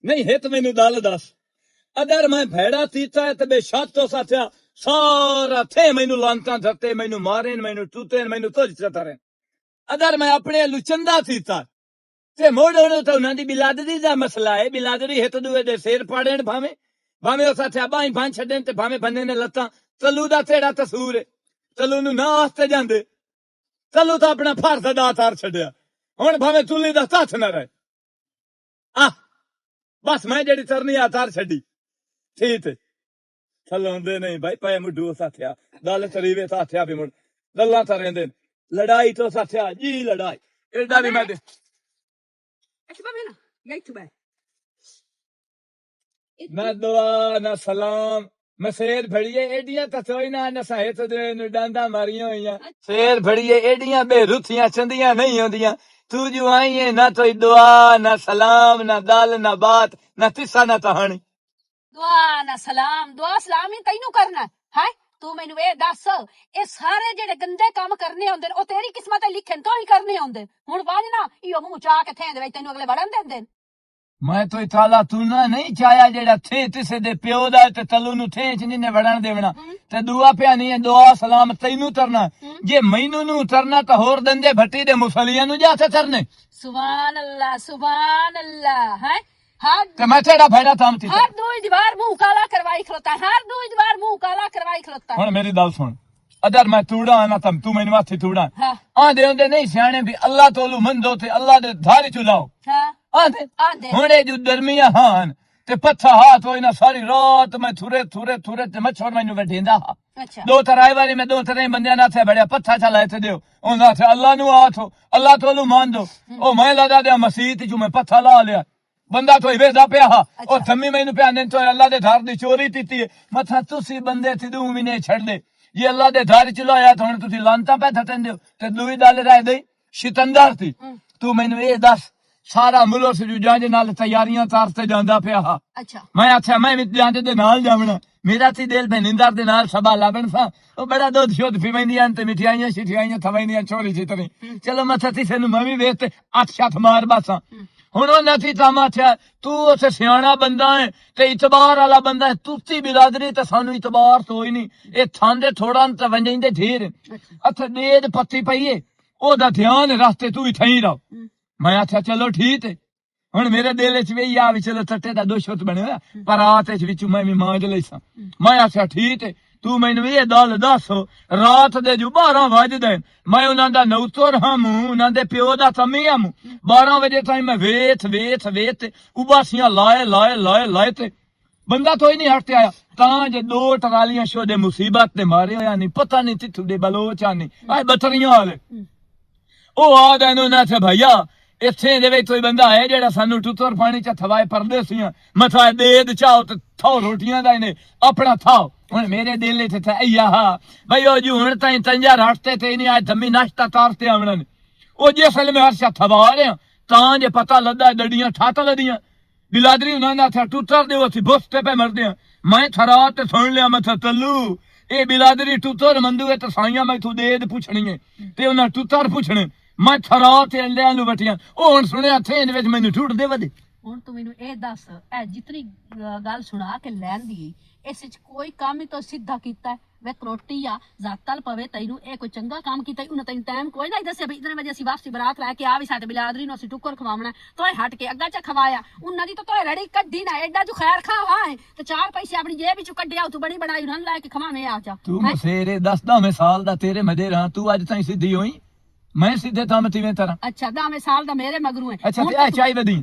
नहीं हित मैनू दल दस अगर मैं भेड़ा तीता है तो बेशक तो साथिया सारा थे मैनू लानता धरते मैनू मारे मैनू टूटे मैनू तुझ चतरे अगर मैं अपने लुचंदा तीता ते मोड़ तो उन्हां दी बिलादरी दा मसला है बिलादरी हित दुए दे सिर पाड़ेन भावे भावे ओ साथिया बाई भां छड्डन ते भावे बंदे ने लत्तां तलू दा तेड़ा तसूर है तलू नू ना आस्ते जांदे तलू तो अपना फर्ज अदा तार छड्डिया हुण भावे तुली दा हथ ना रहे आ बस मैं जेड़ी तरनी आ तार छड्डी ठीक है थलोंदे नहीं भाई पे मुड्डू साथिया दल तरीवे साथिया भी मुड़ गल्लां करेंदे लड़ाई तो साथिया जी लड़ाई एडा भी मैं दे ना दुआ ना सलाम मैं शेर भड़िए एडियां तसोई ना सहित दे डांडा मारियां होइयां शेर भड़िए एडियां बेरुथियां चंदियां नहीं होंदियां तू जो आई है ना तो दुआ ना सलाम ना दाल ना बात ना तिस्सा ना कहानी दुआ ना सलाम दुआ सलाम ही तैनू करना है तू मैनू ये दस ये सारे जेड़े गंदे काम करने होंदे ओ तेरी किस्मत लिखे तो ही करने होंदे हुण वाज ना इयो मुंह चा के थे दे तैनू अगले वड़न देंदे मैं तो इताला तू ना नहीं चाया जेड़ा थे तिसे दे प्यो दा ते तलू नु थे च ने वड़न देवना ते दुआ पिया नहीं है दुआ सलाम तैनू तरना जे मैनू नु तरना तो होर दंदे भट्टी दे मुसलियां नु जाते तरने सुभान अल्लाह है हर ते मैं तेरा भेड़ा थामती हर दो दीवार मुंह काला करवाई खलोता हर दो दीवार मुंह काला करवाई खलोता हुण मेरी गल सुन अगर मैं तूड़ा ना तम तू मैनू हाथी तूड़ा आंदे होंदे नहीं सियाणे भी अल्लाह तोलू मंदो ते अल्लाह दे धारी चुलाओ आंदे हुणे जो दरमिया हान ते पत्था हाथ होई ना सारी रात मैं थुरे ते मच्छर मैनू वढेंदा हा दो तराई वाली मैं दो तराई बंदियां ना थे बड़े पत्था चलाए थे दियो ओंदा थे अल्लाह नु हाथ हो अल्लाह तोलू मान दो ओ मैं लगा दे मसीत जो मैं पत्था ला लिया बंदा तो वेदा पिया हा ओ थम्मी मैनू पिया ने तो अल्लाह दे धार दी चोरी कीती है मथा तुसी बंदे थी दू भी नहीं छड़ दे ये अल्लाह दे धार चलाया तो हुण तुसी लानता पे थटन दियो ते दुई दाल रह गई शितंदर थी तू मैनू ये दस सारा मुल्क से जांदे नाल तैयारियां तारते जांदा पिया हा मैं आख्या मैं भी जांदे दे नाल जावना मेरा ती दिल भनिंदर दे नाल सबा लावण सा ओ बड़ा दूध शुद्ध पीवैंदियां ते मिठाइयां शिठाइयां थवैंदियां छोरी चितरी चलो मथा ती सेनु मैं भी वेख ते अठ छत मार बासा हुण ओ नथी तामा आख्या तू उसे सियाणा बंदा है ते इतबार वाला बंदा है तुसी बिरादरी ते सानू इतबार तो ही नहीं ए थांदे थोड़ा ते वंजेंदे ढेर अथ देद पत्ती पई है ओदा ध्यान रास्ते तू ही थई रहो मैं आख्या चलो ठीक है हुण मेरे दिल च वही आ भी चलो तट्टे दा दोषत बने पर रात च विच मैं भी मांज लईसा मैं आख्या ठीक है तू मैनू ये दल दस रात दे जो 12 वजदे मैं उन्हां दा नौकर हम उन्हां दे प्यो दा तमी हम 12 बजे ताईं मैं वेथ उबासियां लाए ते बंदा तो ही नहीं हटते आया तां जे दो टरालियां शोदे मुसीबत दे मारे होया नहीं पता नहीं तिथु दे बलोचा नहीं आए बतरियां वाले ओ आ देनो ना थे भैया इत्थे दे विच कोई बंदा है जेड़ा सानू टुतर पानी च थवाए परदेसियां मथा देद चाओ ते थो रोटियां दा इने अपना थाओ हुण मेरे दिल च था या भाई ओ जी हुण ताईं तंजा रास्ते ते नहीं आज धम्मी नाश्ता तारते आवणन ओ जिसल में हर्षा थवा रहे तां जे पता लद्दा डडियां ठात लदियां बिलादरी उन्हां दा था टुतर दे ओसी बुस्ते पे मरदे मैं थरा ते सुन लिया मथा तल्लू ए बिलादरी टुतर मंदू ते साइयां मैं तू देद पुछणी है ते उन्हां टुतर पुछणे मैं थरा ते अंडियां नु बटियां ओ हुण सुणिया थे इन विच मैनू ठुट दे वदे हुण तू मैनू ए दस ए जितनी गल सुना के लैन दी इस विच कोई काम ही तो सीधा कीता है वे रोटी या जातल पवे तैनू ए कोई चंगा काम कीता उन्हें तैनू टाइम कोई नहीं दसे भी इतने बजे वापसी बरात लेके आ भी साडे बिलादरी नु असि टुकर खवावना तोए हट के अग्गा च खवाया उन्हां दी तो तोए रड़ी कड्डी ना एडा जो खैर खावा है ते 4 पैसे अपनी जेब विच कड्डिया तू बड़ी बनाई उन्हां लेके खवावे आ जा तू मसेरे 10 साल दा तेरे मदे रहा तू आज ताईं सीधी होई मैं सीधे तां तिवें तरह अच्छा 10 साल दा मेरे मगरू है अच्छा ते आ चाय वदी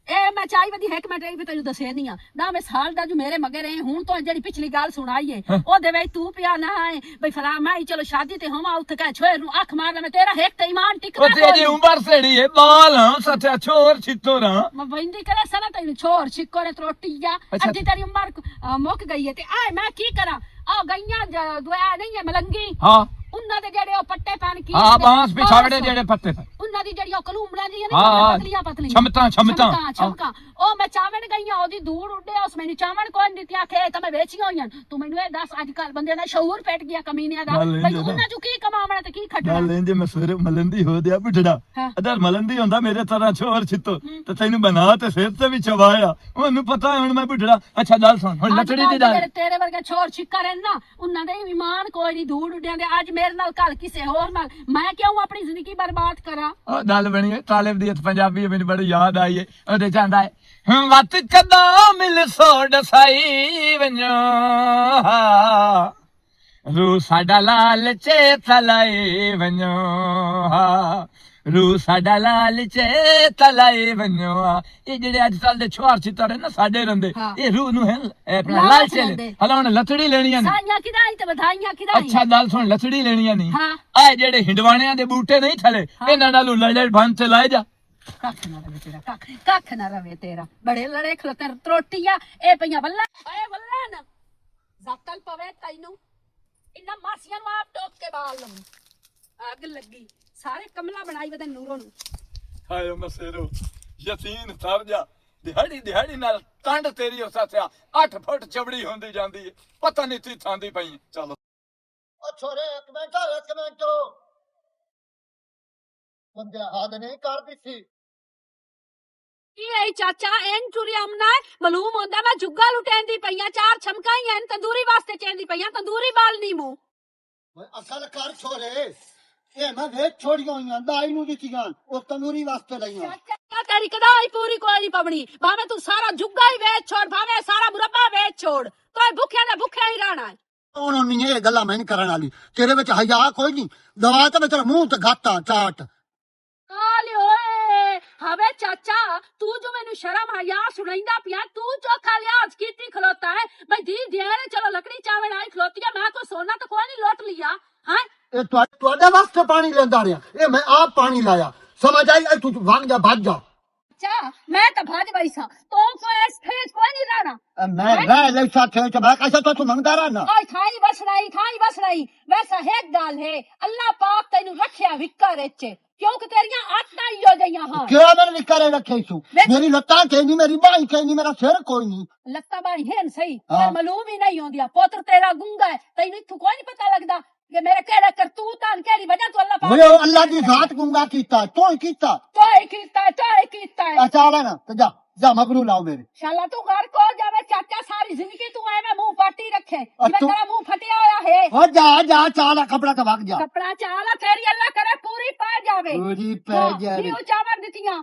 ए मैं चाय वदी एक मिनट भी तैनू दसे नहीं आ 10 साल दा जो मेरे मगर है हुन तो जेडी पिछली गल सुनाई है ओ दे वे तू पिया ना है भाई फला मैं चलो शादी ते हम उठ के छोर नु आंख मार मैं तेरा एक ते ईमान टिकना ओ तेरी उम्र सेड़ी है बाल हां सच्चा छोर छितोर हां मैं बंदी करे सना तैनू छोर छिकोरे रोटिया अद्धी तेरी उम्र मुक गई है ते आए मैं की करा आ गईयां दुआ नहीं है मलंगी हां उन्ना दे जेड़े ओ पट्टे पहन की हां बांस पिछाड़े जेड़े पट्टे उन्ना दी जेड़ी ओ कलूमड़ा जी नहीं पतलियां छमता छमका ਉਹ ਮੈਂ ਚਾਵਣ ਗਈਆਂ ਉਹਦੀ ਦੂਰ ਉੱਡਿਆ ਉਸ ਮੈਨੂੰ ਚਾਵਣ ਕੋਈ ਨਹੀਂ ਦਿੱਤੀਆਂ ਕਿ ਤਾਂ ਮੈਂ ਵੇਚੀਆਂ ਹੋਈਆਂ ਤੂੰ ਮੈਨੂੰ ਇਹ ਦੱਸ ਅੱਜ ਕੱਲ ਬੰਦੇ ਦਾ ਸ਼ਊਰ ਪੈਟ ਗਿਆ ਕਮੀਨਿਆਂ ਦਾ ਬਈ ਉਹਨਾਂ ਚੋਂ ਕੀ ਕਮਾਉਣਾ ਤੇ ਕੀ ਖੱਟਣਾ ਗੱਲ ਇੰਜ ਮੈਂ ਸਵੇਰੇ ਮਲੰਦੀ ਹੋ ਦਿਆ ਬੁੱਢੜਾ ਅਦਰ ਮਲੰਦੀ ਹੁੰਦਾ ਮੇਰੇ ਤਰ੍ਹਾਂ ਛੋਰ ਛਿੱਤੋ ਤੇ ਤੈਨੂੰ ਬਣਾ ਤੇ ਸਿਰ ਤੇ ਵੀ ਚਵਾਇਆ ਉਹਨੂੰ ਪਤਾ ਹੁਣ ਮੈਂ ਬੁੱਢੜਾ ਅੱਛਾ ਗੱਲ ਸੁਣ ਹੁਣ ਲੱਕੜੀ ਦੀ ਗੱਲ ਤੇਰੇ ਵਰਗੇ ਛੋਰ ਛਿੱਕਾ ਰਹਿਣ ਨਾ ਉਹਨਾਂ ਦੇ ਇਮਾਨ ਕੋਈ ਨਹੀਂ ਦੂਰ ਉੱਡਿਆਂ ਦੇ ਅੱਜ ਮੇਰੇ ਨਾਲ ਕੱਲ ਕਿਸੇ ਹੋਰ ਨਾਲ ਮੈਂ ਕਿਉਂ ਆਪਣੀ ਜ਼ਿੰਦਗੀ ਬਰਬਾਦ ਕਰਾਂ ਉਹ ਗੱਲ ਬਣੀ ਹੈ ਤਾਲਿਬ ਦੀ ਪੰਜਾਬੀ ਮੈਨੂੰ ਬੜੀ ਯਾਦ ਆਈ ਹੈ ਉਹਦੇ ਚਾਹੁੰਦਾ ਹੈ ਵਤ ਕਦਾ ਮਿਲ ਸੋਡ ਸਾਈ ਵੰਜੋ ਰੂ ਸਾਡਾ ਲਾਲ ਚੇ ਥਲਾਏ ਵੰਜੋ ਰੂ ਸਾਡਾ ਲਾਲ ਚੇ ਥਲਾਏ ਵੰਜੋ ਇਹ ਜਿਹੜੇ ਅੱਜ ਕੱਲ ਦੇ ਛੋਰ ਛਿੱਤਰ ਨਾ ਸਾਡੇ ਰਹਿੰਦੇ ਇਹ ਰੂ ਨੂੰ ਹੈ ਆਪਣਾ ਲਾਲ ਚੇ ਹਲਾ ਹੁਣ ਲੱਥੜੀ ਲੈਣੀਆਂ ਨੇ ਸਾਈਆਂ ਕਿਦਾਈ ਤੇ ਵਧਾਈਆਂ ਕਿਦਾਈ ਅੱਛਾ ਗੱਲ ਸੁਣ ਲੱਥੜੀ ਲੈਣੀਆਂ ਨਹੀਂ ਆ ਜਿਹੜੇ ਹਿੰਡਵਾਣਿਆਂ ਦੇ ਬੂਟੇ ਨਹੀਂ ਥਲੇ ਇਹਨਾਂ ਨਾਲੋਂ ਲੜੇ ਭੰਨ ਤੇ ਲਾਏ ਜਾ ਕੱਖ ਨਾ ਰਵੇ ਤੇਰਾ ਕੱਖ ਨਾ ਰਵੇ ਤੇਰਾ ਬੜੇ ਲੜੇ ਖਲਤਰ ਤਰੋਟੀਆਂ ਇਹ ਪਈਆਂ ਬੱਲਾ ਓਏ ਬੱਲਾ ਨਾ ਜ਼ਕਲ ਪਵੇ ਤੈਨੂੰ ਇੰਨਾ ਮਾਸੀਆਂ ਨੂੰ ਆਪ ਟੋਕ ਕੇ ਬਾਲ ਲਵਾਂ ਅੱਗ ਲੱਗੀ ਸਾਰੇ ਕਮਲਾ ਬਣਾਈ ਵਦੇ ਨੂਰੋਂ ਨੂੰ ਹਾਏ ਮਸੇਰੋ ਯਤੀਨ ਤਰ ਜਾ ਦਿਹਾੜੀ ਨਾਲ ਟੰਡ ਤੇਰੀ ਉਸ ਸਾਥਿਆ 8 ਫੁੱਟ ਚਵੜੀ ਹੁੰਦੀ ਜਾਂਦੀ ਹੈ ਪਤਾ ਨਹੀਂ ਤੀ ਥਾਂਦੀ ਪਈ ਚਲੋ ਓ ਛੋਰੇ ਇੱਕ ਮਿੰਟ ਬੰਦੇ ਹੱਦ ਨਹੀਂ ਕਰਦੀ ਸੀ ਕੀ ਐ ਚਾਚਾ ਐਨ ਚੁਰੀ ਅਮਨਾ ਮਾਲੂਮ ਹੁੰਦਾ ਮੈਂ ਜੁੱਗਾ ਲੁਟੈਂਦੀ ਪਈਆਂ ਚਾਰ ਛਮਕਾਈਆਂ ਤੰਦੂਰੀ ਵਾਸਤੇ ਚੈਂਦੀ ਪਈਆਂ ਤੰਦੂਰੀ ਬਾਲ ਨਹੀਂ ਮੂੰ ਓਏ ਅਕਲ ਕਰ ਛੋਰੇ ਇਹ ਮੈਂ ਵੇਚ ਛੋੜੀਆਂ ਹੋਈਆਂ ਦਾਈ ਨੂੰ ਦਿੱਤੀਆਂ ਉਹ ਤੰਦੂਰੀ ਵਾਸਤੇ ਲਈਆਂ ਚਾਚਾ ਤੇਰੀ ਕਦਾਈ ਪੂਰੀ ਕੋਈ ਨਹੀਂ ਪਵਣੀ ਭਾਵੇਂ ਤੂੰ ਸਾਰਾ ਜੁੱਗਾ ਹੀ ਵੇਚ ਛੋੜ ਭਾਵੇਂ ਸਾਰਾ ਮੁਰੱਬਾ ਵੇਚ ਛੋੜ ਤੋਏ ਭੁੱਖਿਆਂ ਦਾ ਭੁੱਖਿਆ ਹੀ ਰਹਿਣਾ ਹੈ ਉਹਨੂੰ ਨਹੀਂ ਇਹ ਗੱਲਾਂ ਮੈਂ ਨਹੀਂ ਕਰਨ ਵਾਲੀ ਤੇਰੇ ਵਿੱਚ ਹਯਾ ਕੋਈ ਨਹੀਂ ਦਵਾ ਤਾਂ ਤੇਰਾ ਮੂੰਹ ਤੇ ਗਾਤਾ ਚਾਟ ਕਾਲੇ ਓਏ ਹਵੇ ਚਾਚਾ ਤੂੰ ਜੋ ਮੈਨੂੰ ਸ਼ਰਮ ਹਯਾ ਸੁਣਾਈਂਦਾ ਪਿਆ ਤੂੰ ਚੋਖਾ ਲਿਆਜ ਕੀਤੀ ਖਲੋਤਾ ਹੈ ਬਈ ਦੀ ਦੇਰੇ ਚਲੋ ਲੱਕੜੀ ਚਾਵਣ ਆਈ ਖਲੋਤੀ ਹੈ ਮੈਂ ਕੋਈ ਸੋਨਾ ਤਾਂ ਕੋਈ ਨਹੀਂ ਲੁੱਟ ਲਿਆ ਹਾਂ ਇਹ ਤੁਹਾਡੇ ਵਾਸਤੇ ਪਾਣੀ ਲੈਂਦਾ ਰਿਹਾ ਇਹ ਮੈਂ ਆਪ ਪਾਣੀ ਲਾਇਆ ਸਮਝ ਆਈ ਤੂੰ ਵਗ ਜਾ ਭੱਜ ਜਾ ਚਾਚਾ ਮੈਂ ਤਾਂ ਭਾਜ ਬਈ ਸਾਂ ਤੂੰ ਕੋਈ ਇਸ ਫੇਸ ਕੋਈ ਨਹੀਂ ਰਹਿਣਾ ਮੈਂ ਰਹਿ ਲੈ ਸਾਥੇ ਚ ਮੈਂ कैसा ਤੂੰ ਮੰਗਦਾ ਰਹਿਣਾ ਓਏ ਥਾਈ ਬਸ ਰਹੀ ਵੈਸਾ ਹੈ ਗੱਲ ਹੈ ਅੱਲਾਹ ਪਾਕ ਤੈਨੂੰ ਰੱਖਿਆ ਵਿਕਰ ਵਿੱਚ ਕਿਉਂਕਿ ਤੇਰੀਆਂ ਆਦਤਾਂ ਹੀ ਹੋ ਗਈਆਂ ਹਾਂ ਕਿਹੜਾ ਮੈਨੂੰ ਵਿਕਰੇ ਰੱਖੇ ਸੂ ਮੇਰੀ ਲੱਤਾਂ ਕਹਿੰਦੀ ਮੇਰੀ ਬਾਹੀਂ ਕਹਿੰਦੀ ਮੇਰਾ ਸਿਰ ਕੋਈ ਨਹੀਂ ਲੱਤਾਂ ਬਾਣੀ ਹੈ ਸਹੀ ਪਰ ਮਾਲੂਮ ਹੀ ਨਹੀਂ ਹੁੰਦੀਆਂ ਪੁੱਤਰ ਤੇਰਾ ਗੁੰਗਾ ਹੈ ਤੈਨੂੰ ਇੱਥੋਂ ਕੋਈ ਨਹੀਂ ਪਤਾ ਲੱਗਦਾ ਕਿ ਮੇਰੇ ਕਿਹੜਾ ਕਰਤੂਤ ਹਨ ਕਿਹੜੀ ਵਜ੍ਹਾ ਤੋਂ ਅੱਲਾਹ ਪਾਕ ਮੇਰੇ ਅੱਲਾਹ ਦੀ ਜ਼ਾਤ ਗੁੰਗਾ ਕੀਤਾ ਤੂੰ ਹੀ ਕੀਤਾ ਅਚਾਲਾ ਨਾ ਤੇ ਜਾ ਮਗਰੂ ਲਾਓ ਮੇਰੇ ਸ਼ਾਲਾ ਤੂੰ ਘਰ ਕੋ ਜਾਵੇ ਚਾਚਾ ਸਾਰੀ ਜ਼ਿੰਦਗੀ ਤੂੰ ਐਵੇਂ ਮੂੰਹ ਪਾਟੀ ਰੱਖੇ ਜਿਵੇਂ ਤੇਰਾ ਮੂੰਹ ਫਟਿਆ ਹੋਇਆ ਹੈ ਹੋ ਜਾ ਚਾਲਾ ਕਪੜਾ ਤੇ ਵਗ ਜਾ ਕਪੜਾ ਚਾਲਾ ਤੇਰੀ ਅੱਲਾਹ ਕਰੇ ਪੂਰੀ ਪੈ ਜਾਵੇ ਪੂਰੀ ਪੈ ਜਾਵੇ ਕੀ ਚਾਵਰ ਦਿੱਤੀਆਂ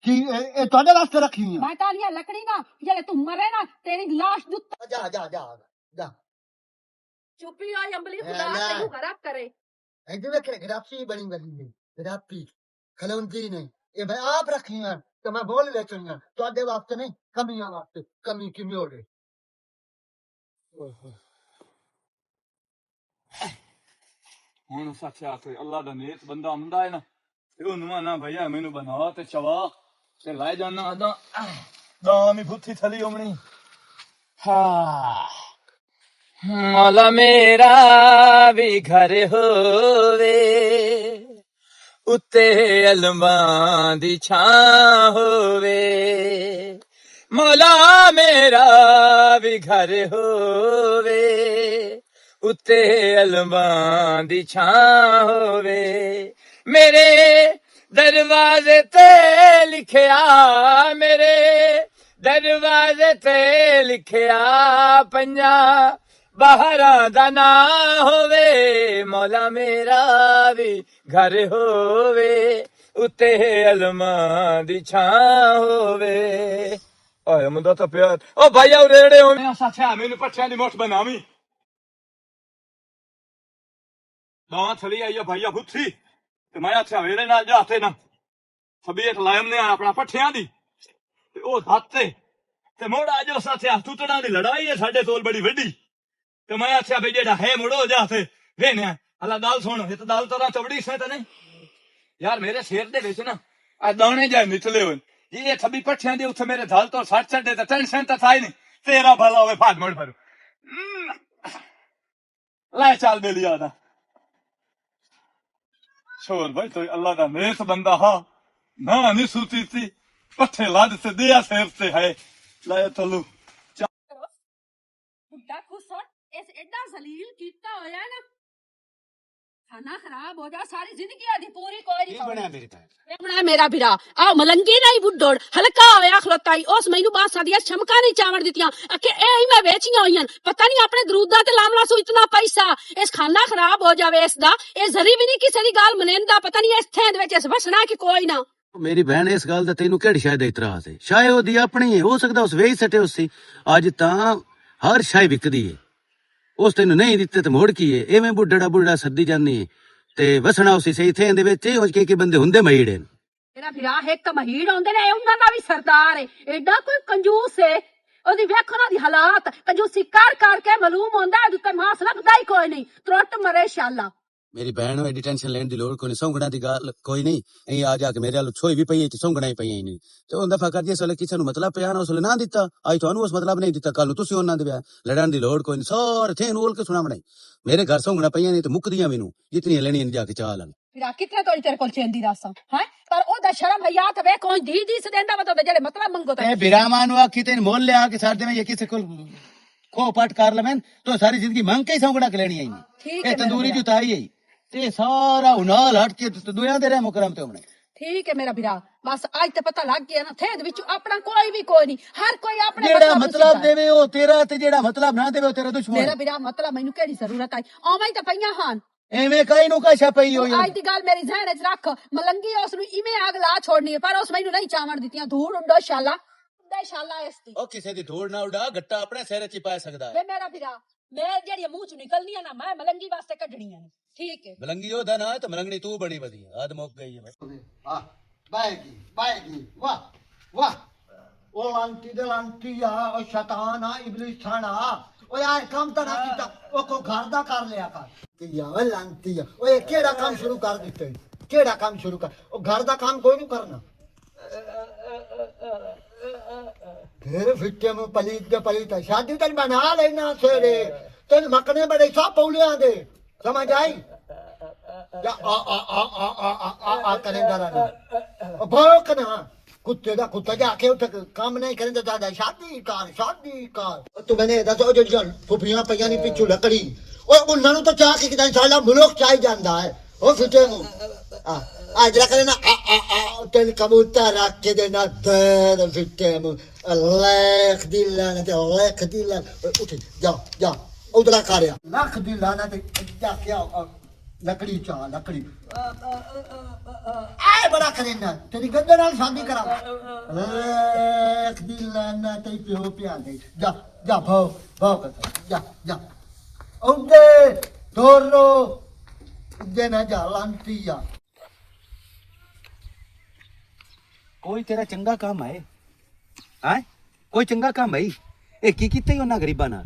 ਕੀ ਇਹ ਤੁਹਾਡੇ ਵਾਸਤੇ ਰੱਖੀ ਹੋਈਆਂ ਮੈਂ ਤਾਂ ਨਹੀਂ ਲੱਕੜੀ ਨਾ ਜਿਹੜੇ ਤੂੰ ਮਰੇ ਨਾ ਤੇਰੀ ਲਾਸ਼ ਦੁੱਤ ਜਾ ਚੁੱਪੀ ਹੋਈ ਅੰਬਲੀ ਖੁਦਾ ਤੈਨੂੰ ਖਰਾਬ ਕਰੇ ਇਹਦੇ ਵਿੱਚ ਗ੍ਰਾਫੀ ਬਣੀ ਹੈ ਗ੍ਰਾਫੀ ਖਲੌਂਦੀ ਨਹੀਂ ਇਹ ਮੈਂ ਆਪ ਰੱਖੀਆਂ ਤੇ ਮੈਂ ਬੋਲ ਲੈ ਚੁਣੀਆਂ ਤੁਹਾਡੇ ਵਾਸਤੇ ਨਹੀਂ ਕਮੀਆਂ ਵਾਸਤੇ ਕਮੀ ਕਿਵੇਂ ਹੋ ਗਈ ਹੁਣ ਸੱਚਾ ਤੇ ਅੱਲਾ ਦਾ ਨੇਕ ਬੰਦਾ ਹੁੰਦਾ ਹੈ ਨਾ ਤੇ ਉਹਨੂੰ ਆਣਾ ਭਈਆ ਮੈਨੂੰ ਬਣਾ ਤੇ ਚਵਾ ਤੇ ਲੈ ਜਾਣਾ ਦਾਂ ਵੀ ਬੁੱਥੀ ਥਲੀ ਉਮਣੀ ਹਾਂ ਮੌਲਾ ਮੇਰਾ ਵੀ ਘਰ ਹੋਵੇ ਉੱਤੇ ਅਲਮਾਂ ਦੀ ਛਾਂ ਹੋਵੇ ਮੌਲਾ ਮੇਰਾ ਵੀ ਘਰ ਹੋਵੇ ਉੱਤੇ ਅਲਮਾਂ ਦੀ ਛਾਂ ਹੋਵੇ ਮੇਰੇ ਦਰਵਾਜ਼ੇ ਤੇ ਲਿਖਿਆ ਮੇਰੇ ਦਰਵਾਜ਼ੇ ਤੇ ਲਿਖਿਆ ਪੰਜਾ ਬਾਹਰਾਂ ਦਾ ਨਾ ਹੋਵੇ ਮੌਲਾ ਮੇਰਾ ਵੀ ਘਰ ਹੋਵੇ ਉੱਤੇ ਅਲਮਾਂ ਦੀ ਛਾਂ ਹੋਵੇ ਓਏ ਮੁੰਡਾ ਤਾਂ ਪਿਆਰ ਓ ਭਾਈਆ ਉਰੇੜੇ ਹੋ ਸੱਚਾ ਮੈਨੂੰ ਪੱਠਿਆਂ ਦੀ ਮੁੱਠ ਬਣਾਵੀਂ ਦਾਂ ਥਲੀ ਆਈ ਆ ਭਾਈਆ ਬੁੱਥੀ ਤੇ ਮੈਂ ਅੱਛਾ ਵੇਲੇ ਨਾਲ ਜਾਤੇ ਨਾ ਸਬੀਤ ਲਾਇਮ ਨੇ ਆਪਣਾ ਪੱਠਿਆਂ ਦੀ ਤੇ ਉਹ ਹੱਥੇ ਤੇ ਮੋੜਾ ਜੋ ਸਾਥਿਆ ਟੁੱਟਣਾ ਦੀ ਲੜਾਈ ਹੈ ਸਾਡੇ ਕੋਲ ਬੜੀ ਵੱਡੀ ਤੇ ਮੈਂ ਆਖਿਆ ਵੀ ਜਿਹੜਾ ਹੈ ਮੁੜੋ ਜਾ ਤੇ ਵੇਖਿਆ ਹਲਾ ਦਾਲ ਸੁਣ ਇਹ ਤਾਂ ਦਾਲ ਤਰਾ ਚਵੜੀ ਸੇ ਤਾਂ ਨਹੀਂ ਯਾਰ ਮੇਰੇ ਸਿਰ ਦੇ ਵਿੱਚ ਨਾ ਆ ਦਾਣੇ ਜਾ ਨਿਕਲੇ ਹੋਏ ਇਹ ਥੱਬੀ ਪੱਠਿਆਂ ਦੇ ਉੱਥੇ ਮੇਰੇ ਦਾਲ ਤੋਂ 60 ਚੰਡੇ ਤੇ ਟੈਨਸ਼ਨ ਤਾਂ ਥਾਈ ਨਹੀਂ ਤੇਰਾ ਭਲਾ ਹੋਵੇ ਫਾਟ ਮੋੜ ਫਰੂ ਲੈ ਚੱਲ ਬੇਲੀ ਆਦਾ ਸ਼ੋਰ ਭਾਈ ਤੋ ਅੱਲਾ ਦਾ ਨੇਕ ਬੰਦਾ ਹਾਂ ਨਾ ਨਹੀਂ ਸੁਤੀ ਸੀ पट्टे लाद से दिया सिर से है लाया तलू बुड्ढा खुश हो इस एडा जलील कीता होया ना खाना खराब हो जा सारी जिंदगी आधी पूरी कोई नहीं ਬਣਿਆ ਮੇਰੀ ਤਾਂ बना मेरा बिरा आ मलंगी नहीं बुड्ढोड़ हल्का होया खलोताई उस मैनू बासा दिया शमका नहीं चावड़ दितियां अके ए ही मैं बेचियां होईयां पता नहीं अपने दरूदा ते लामला सु इतना पैसा इस खाना खराब हो जावे इसदा ए जरी भी नहीं किसी दी गाल मनेंदा पता नहीं इस थेंद विच इस वसना कि कोई ना ਮੇਰੀ ਭੈਣ ਇਸ ਗੱਲ ਦਾ ਤੈਨੂੰ ਕਿਹੜੀ ਸ਼ਾਇਦ ਇਤਰਾਜ਼ ਹੈ ਸ਼ਾਇਦ ਉਹਦੀ ਆਪਣੀ ਹੈ ਹੋ ਸਕਦਾ ਉਸ ਵੇਚ ਸਟੇ ਉਸੇ ਅੱਜ ਤਾਂ ਹਰ ਸ਼ਾਇ ਵਿਕਦੀ ਹੈ ਉਸ ਤੈਨੂੰ ਨਹੀਂ ਦਿੱਤੇ ਤੇ ਮੋੜ ਕੀ ਹੈ ਐਵੇਂ ਬੁੱਢੜਾ ਸੱਦੀ ਜਾਂਦੀ ਹੈ ਤੇ ਵਸਣਾ ਉਸੇ ਸਹੀ ਥੇ ਦੇ ਵਿੱਚ ਹੋ ਕੇ ਬੰਦੇ ਹੁੰਦੇ ਮਹੀੜੇ ਨੇ ਮੇਰਾ ਵਿਰਾ ਇੱਕ ਮਹੀੜ ਆਉਂਦੇ ਨੇ ਉਹਨਾਂ ਦਾ ਵੀ ਸਰਦਾਰ ਹੈ ਐਡਾ ਕੋਈ ਕੰਜੂਸ ਹੈ ਉਹਦੀ ਵੇਖੋ ਨਾ ਦੀ ਹਾਲਾਤ ਕੰਜੂਸੀ ਕਰ ਕੇ ਮਾਲੂਮ ਹੁੰਦਾ ਉਹਦੇ ਤੇ ਮਾਸ ਲੱਗਦਾ ਹੀ ਕੋਈ ਨਹੀਂ ਤਰਟ ਮਰੇ ਸ਼ਾਲਾ ਮੇਰੀ ਭੈਣ ਨੂੰ ਐਡੀ ਟੈਨਸ਼ਨ ਲੈਣ ਦੀ ਲੋੜ ਕੋਈ ਨਹੀਂ ਸੌਂਗਣਾ ਦੀ ਗੱਲ ਕੋਈ ਨਹੀਂ ਐਂ ਆ ਜਾ ਕੇ ਮੇਰੇ ਵੱਲ ਛੋਈ ਵੀ ਪਈ ਹੈ ਤੇ ਸੌਂਗਣਾ ਹੀ ਪਈਆਂ ਹੀ ਨਹੀਂ ਤੇ ਉਹਦਾ ਫਕਰ ਜੇ ਸਲੇ ਕਿਸੇ ਨੂੰ ਮਤਲਬ ਪਿਆ ਨਾ ਉਸ ਨਾ ਦਿੱਤਾ ਅੱਜ ਤੁਹਾਨੂੰ ਉਸ ਮਤਲਬ ਨਹੀਂ ਦਿੱਤਾ ਕੱਲ ਨੂੰ ਤੁਸੀਂ ਉਹਨਾਂ ਦੇ ਵਿਆਹ ਲੜਨ ਦੀ ਲੋੜ ਕੋਈ ਨਹੀਂ ਸਾਰੇ ਥੇ ਨੂੰ ਕੇ ਸੁਣਾ ਬਣਾਈ ਮੇਰੇ ਘਰ ਸੌਂਗਣਾ ਪਈਆਂ ਨਹੀਂ ਤੇ ਮੁੱਕਦੀਆਂ ਮੈਨੂੰ ਜਿਤਨੀ ਲੈਣੀਆਂ ਜਾ ਕੇ ਚਾਹ ਲੈਣ ਵਿਰਾ ਕਿੱਥੇ ਤੋੜੀ ਤੇਰੇ ਕੋਲ ਚੇਂਦੀ ਰਾਸਾਂ ਹੈ ਪਰ ਉਹਦਾ ਸ਼ਰਮ ਹਯਾਤ ਵੇ ਕੋਈ ਦੀ ਸਦੈਂਦਾ ਬਤਾ ਜਿਹੜੇ ਮਤਲਬ ਮੰਗੋ ਤੇ ਇਹ ਬਿਰਾਮਾਨ ਨੂੰ ਆਖੀ ਤੇ ਮੋਲ ਲਿਆ ਕੇ ਸਾਡੇ ਵਿੱਚ ਕਿਸੇ ਕੋਲ ਖੋ ਪਟ ਕਰ ਲਵੇਂ तो सारी जिंदगी मांग के ही सौंगड़ा के लेनी आई ये तंदूरी जुताई है ते सारा उनाल हट के दुनिया दे रहे मुकरम ते हमने ठीक है मेरा बिरा बस आज ते पता लग गया ना थेद विच अपना कोई नहीं हर कोई अपने जेड़ा मतलब देवे ओ तेरा ते जेड़ा मतलब ना देवे ओ तेरा दुश्मन मेरा बिरा मतलब मैनू केड़ी जरूरत आई ओवें ही ते पईयां हां एवें काई नु काशा पई होई आज दी गल मेरी ज़हन च रख मलंगी उस नु इवें आग ला छोड़नी है पर उस मैनू नहीं चावण दित्तियां धूड़ उंडो शाला इस दी ओ किसे दी धूड़ ना उड़ा गट्टा अपने सिर च पा सकदा है वे मेरा बिरा मैं जेड़ी मुंह च निकलनी है ना मैं मलंगी वास्ते कढणियां ने ठीक है मलंगी ओदा ना तो मलंगनी तू बड़ी वधिया आद मुक गई है हाँ बाएगी वाह वाह ओ लांटी ओ शैतान इबलीस थाना ओ यार काम तो ना कीता ओ को घर दा कर लिया कर कि यार लांटी ओ ये केड़ा काम शुरू कर दिते केड़ा काम शुरू कर ओ घर दा काम कोई नहीं करना फिर फिट्टे में पलीत शादी तेन बना लेना सेरे तेन मकने बड़े सब पौलियां दे समझ आई या आ करेंदा रहना भौंकना कुत्ते दा कुत्ता जाके उठ काम नहीं करेंदा दादा शादी कर तू मैंने दसो जो जन फुफियां पईयां नहीं पिछू लकड़ी ओए उन्हां नु तो चाह के किदा साला मुल्क चाह जांदा है ओ फिटे नु आज रख लेना तेन कबूतर रख के देना तेरे फिटे नु लख दिला उठ जा उधरा कर लख दिला ना ते क्या क्या लकड़ी चाह लकड़ी आए बड़ा करेना तेरी गद्दे नाल शादी करा लख दिला ना ते पियो पिया दे जा भाव कर जा उदे दोरो जे ना जा लांटिया कोई तेरा चंगा काम है हैं कोई चंगा काम है ए की कीते ही ਉਹਨਾਂ ਗਰੀਬਾਂ ਨਾਲ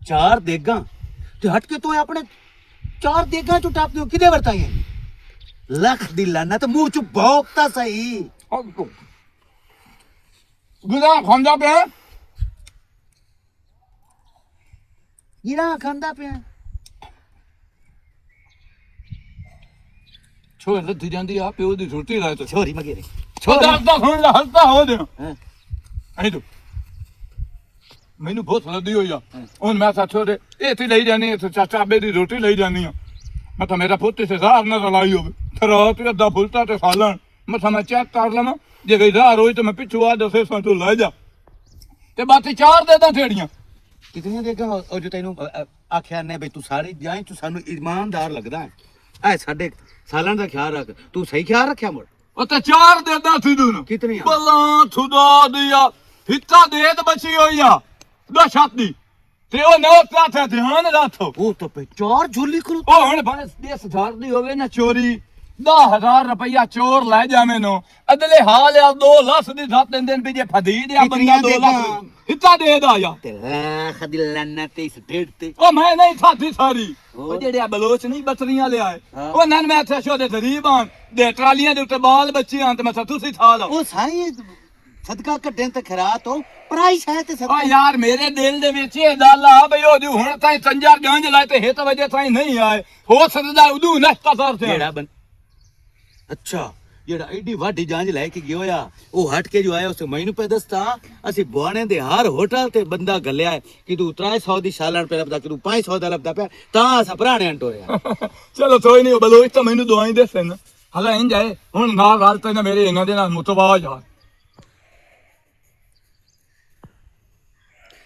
ਚਾਰ ਦੇਗਾ ਤੇ ਹਟ ਕੇ ਤੂੰ ਆਪਣੇ ਚਾਰ ਦੇਗਾ ਚੋਂ ਟੱਪ ਦਿਓ ਕਿਦੇ ਵਰਤਾਈਆਂ ਲੱਖ ਦੀ ਲਾਨਾ ਤੇ ਮੂੰਹ ਚ ਭੌਂਕਤਾ ਸਹੀ गुदा खांदा पे गिरा खांदा पे छोड़ लथी जांदी आ प्यो दी रोटी लाए तो छोरी मगेरे छोड़ा दा सुन ला हल्का हो दे हैं आई तो मैनू बहुत लदी होई आ हुन मैं सा छोड़े ए ती लई जानी है चाचा बे दी रोटी लई जानी है मैं तो मेरा पुੱਤ से ਜ਼ਾਰ ना लाई हो रात अद्धा फुलता ते सालन मैं मैं चेक कर लवां जे गई ਜ਼ਾਰ होई तो मैं पिछू आ दसे सो तू ले जा ते बाकी चार दे दा ठेड़ियां कितनी देगा और जो तेनू आख्या ने बई तू सारी जाए तू सानू ईमानदार लगदा है ऐ साडे सालां दा ख्याल रख तू सही ख्याल रखया मुड़ ओ ते चार दे दा थी तू कितनी बल्ला खुदा दिया हिस्सा दे ते बची होई आ दा छाती ते ओ नौ थे ध्यान रखो वो तो पे चार झोली करो ओ हुन भावे 10,000 दी होवे ना चोरी 10,000 रुपया चोर ले जावे नो अदले हाल या 2 लाख दी साथ दिन भी जे फदी दे बंदा 2 लाख हिस्सा दे दा या ते खदिलना ते इस डेढ़ ते ओ मैं नहीं खाती सारी ओ जेड़े बलोच नहीं बचरियां ले आए ओ नन मैं थे शो दे गरीब आं दे ट्रालियां दे उते बाल बच्चे आं ते मैं तुसी खा लो ओ सारी सदका कड्डन ते खरात हो प्राइस है ते ओ सदका यार मेरे दिल दे विच ए गल आ बई ओ हुन ताई संजार गंज लाए ते हित वजे ताई नहीं आए हो सकदा उदू नष्टा सर थे जेड़ा बन अच्छा ਜਿਹੜਾ ਐਡੀ ਵੱਡੀ ਜਾਂਚ ਲੈ ਕੇ ਗਿਆ ਹੋਇਆ ਉਹ ਹਟ ਕੇ ਜੋ ਆਇਆ ਉਸ ਮੈਨੂੰ ਪੈ ਦੱਸਤਾ ਅਸੀਂ ਬੁਆਣੇ ਦੇ ਹਰ ਹੋਟਲ ਤੇ ਬੰਦਾ ਗੱਲਿਆ ਹੈ ਕਿ ਤੂੰ 300 ਦੀ ਸਾਲਣ ਪੈ ਲੱਭਦਾ ਕਿ ਤੂੰ 500 ਦਾ ਲੱਭਦਾ ਪਿਆ ਤਾਂ ਅਸਾਂ ਭਰਾਣੇ ਟੋਰਿਆ ਚਲੋ ਕੋਈ ਨਹੀਂ ਬਲੋਚ ਤਾਂ ਮੈਨੂੰ ਦਵਾਈ ਦੇ ਸਨ ਹਲਾ ਇੰਜ ਜਾਏ ਹੁਣ ਨਾ ਗੱਲ ਤੇ ਨਾ ਮੇਰੇ ਇਹਨਾਂ ਦੇ ਨਾਲ ਮੁਤਬਾ ਜਾ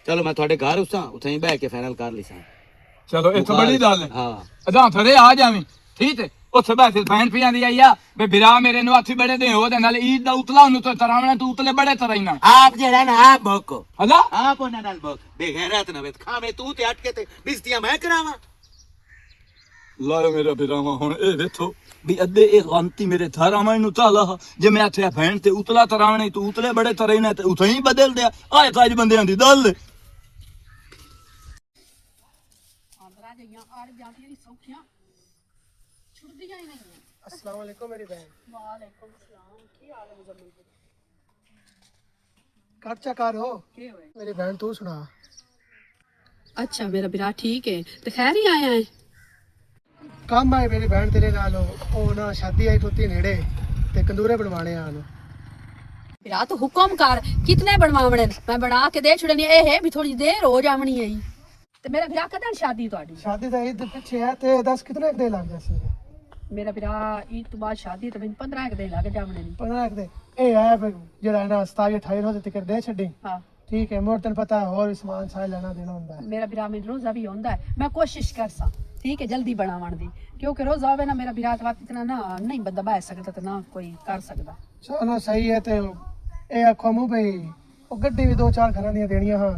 ਚਲੋ ਮੈਂ ਤੁਹਾਡੇ ਘਰ ਉਸਾਂ ਉੱਥੇ ਹੀ ਬਹਿ ਕੇ ਫਾਈਨਲ ਕਰ ਲਈ ਸਾਂ ਚਲੋ ਇਹ ਤਾਂ ਬੜੀ ਗੱਲ ਹੈ ਹਾਂ ਅਦਾਂ ਥੜੇ ਆ ਜਾਵੀਂ ਠੀਕ ਹੈ ਉੱਥੇ ਬੈਠੇ ਭੈਣ ਪਿਆਂ ਦੀ ਆਈ ਆ ਵੀ ਬਿਰਾ ਮੇਰੇ ਨੂੰ ਹੱਥੀ ਬੜੇ ਦੇ ਉਹਦੇ ਨਾਲ ਈਦ ਦਾ ਉਤਲਾ ਉਹਨੂੰ ਤਾਂ ਤਰਾਵਣਾ ਤੂੰ ਉਤਲੇ ਬੜੇ ਤਰਾਈਨਾ ਆਪ ਜਿਹੜਾ ਨਾ ਆਪ ਭੋਕੋ ਹਲਾ ਆਪ ਉਹਨਾਂ ਨਾਲ ਭੋਕ ਬੇਗੈਰਤ ਨਾ ਵੇਤ ਖਾਵੇਂ ਤੂੰ ਤੇ ਅਟਕੇ ਤੇ ਬਿਸਤੀਆਂ ਮੈਂ ਕਰਾਵਾਂ ਲਾਇਓ ਮੇਰਾ ਬਿਰਾਵਾ ਹੁਣ ਇਹ ਵੇਖੋ ਵੀ ਅੱਧੇ ਇਹ ਗੰਤੀ ਮੇਰੇ ਥਾਰਾਵਾਂ ਨੂੰ ਤਾਲਾ ਜੇ ਮੈਂ ਆਖਿਆ ਭੈਣ ਤੇ ਉਤਲਾ ਤਰਾਵਣੇ ਤੂੰ ਉਤਲੇ ਬੜੇ ਤਰਾਈਨਾ ਤੇ ਉਥੇ ਹੀ ਬਦਲ ਦਿਆ ਆਏ ਕਾਜ ਬੰਦਿਆਂ ਦੀ ਦਲ ਆਂਦਰਾ ਜਈਆਂ ਆੜ ਜਾਂਦੀਆਂ ਸੌਖੀਆਂ ਛੁੱਟਦੀਆਂ ਹੀ ਨਹੀਂ अस्सलाम वालेकुम मेरी बहन ਵਾਲੇਕੁਮ ਸਲਾਮ ਕੀ ਹਾਲ ਹੈ ਮੁਜ਼ਮਲ काचा कार हो ਕੀ ਹੋਏ मेरी बहन तू सुना ਅੱਛਾ ਮੇਰਾ ਵੀਰਾ ਠੀਕ ਹੈ ਤੇ ਖੈਰ ਹੀ ਆਇਆ ਹੈ काम आए मेरी बहन तेरे नाल ओ ना शादी आई तोती नेड़े ते कंदूरे बनवाने आन ਵੀਰਾ ਤੂੰ ਹੁਕਮ ਕਰ ਕਿਤਨੇ ਬਣਵਾਵਣੇ ਨੇ? ਮੈਂ ਬਣਾ ਕੇ ਦੇ ਛੁੜਨੀ ਇਹ ਹੈ ਵੀ ਥੋੜੀ ਦੇਰ ਹੋ ਜਾਵਣੀ ਹੈ ਤੇ ਮੇਰਾ ਵੀਰਾ ਕਦੋਂ ਸ਼ਾਦੀ ਤੁਹਾਡੀ शादी तो ईद पीछे है ते 10 कितने दे लग जासी ਮੇਰਾ ਵੀਰਾ ਈਦ ਤੋਂ ਬਾਅਦ ਸ਼ਾਦੀ ਤੇ ਮੈਨੂੰ 15 ਦਿਨ ਲੱਗ ਜਾਵਣੇ ਨੇ 15 दे ए है जेड़ा ना 27 28 रोज तक दे छड़ी ਹਾਂ ठीक है मोर तन पता है और सामान सारे लेना देना हुंदा है ਮੇਰਾ ਵੀਰਾ ਮੈਨੂੰ ਰੋਜ਼ਾ ਵੀ ਹੁੰਦਾ ਹੈ ਮੈਂ ਕੋਸ਼ਿਸ਼ ਕਰਸਾਂ ਠੀਕ ਹੈ ਜਲਦੀ ਬਣਾਉਣ ਦੀ ਕਿਉਂਕਿ ਰੋਜ਼ਾ ਹੋਵੇ ਨਾ ਮੇਰਾ ਵੀਰਾ ਤਾਂ ਇਤਨਾ ਨਾ ਨਹੀਂ ਬੰਦਾ ਬਹਿ ਸਕਦਾ ਤੇ ਨਾ ਕੋਈ ਕਰ ਸਕਦਾ चलो सही है ते ए आखो मु भाई ओ गड्डी भी 2-4 घरां दी देनियां हां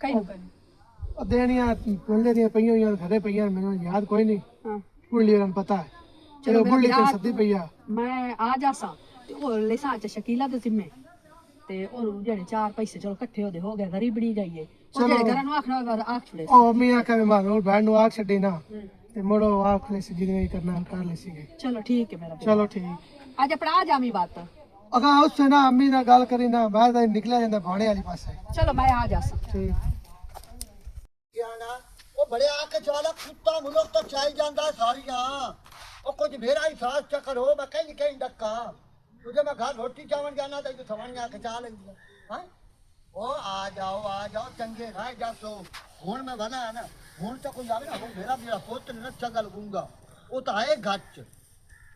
ਕਈ ਨੂੰ ਕਰੀ ओ देनियां बोले दी पईयां होईयां घरे पईयां मेनू याद कोई नहीं ਹਾਂ बुल्ली रन पता है चलो मेरा बुल्ली ते विराट- सदी पईया ਮੈਂ ਆ ਜਾਸਾਂ ਤੇ ਉਹ ਲੈਸਾਂ ਚ ਸ਼ਕੀਲਾ ਦੇ ਜ਼ਿੰਮੇ ਤੇ ਉਹ ਜਿਹੜੇ ਚਾਰ ਪੈਸੇ ਚਲੋ ਇਕੱਠੇ ਉਹਦੇ ਹੋ ਗਏ ਗਰੀਬੜੀ ਜਾਈਏ ਉਹ ਚਲੋ। ਜਿਹੜੇ ਘਰਾਂ ਨੂੰ ਆਖਣਾ ਹੋਵੇ ਆਖ ਛੁੜੇ ओ मियां का मानो बहन नु आख छड़ी ना ते मोड़ो आख ले सी जिने करना कर ले सी ਚਲੋ ਠੀਕ ਹੈ ਮੇਰਾ ਵੀਰਾ। चलो ठीक ਅੱਜ ਆਪਣਾ ਆ ਜਾਵੀਂ ਬਾਤ अगा उससे ना अम्मी ना गल करी ना मैं तो निकला जांदा भाणे वाली पासे ਚਲੋ ਮੈਂ ਆ ਜਾਸਾਂ ठीक ਨਾ ਉਹ ਬੜੇ ਆ ਕੇ ਚਾਲਾ ਕੁੱਤਾ ਮੁਲਕ ਤੋਂ ਚਾਈ ਜਾਂਦਾ ਸਾਰੀਆਂ ਉਹ ਕੁਝ ਮੇਰਾ ਹੀ ਸਾਸ ਚੱਕਰ ਹੋ ਮੈਂ ਕਹੀਂ ਕਹੀਂ ਡੱਕਾ ਤੁਝੇ ਮੈਂ ਘਰ ਰੋਟੀ ਚਾਵਣ ਜਾਣਾ ਤਾਂ ਤੂੰ ਸਵਾਣੀਆਂ ਕੇ ਚਾਹ ਲੈਂਦੀ ਹਾਂ ਉਹ ਆ ਜਾਓ ਚੰਗੇ ਰਹਿ ਜਾਸੋ ਹੁਣ ਮੈਂ ਬਣਾ ਨਾ ਹੁਣ ਤਾਂ ਕੋਈ ਆਵੇ ਨਾ ਹੁਣ ਮੇਰਾ ਪੁੱਤ ਨੇ ਚੰਗਾ ਲੱਗੂਗਾ ਉਹ ਤਾਂ ਆਏ ਗੱਚ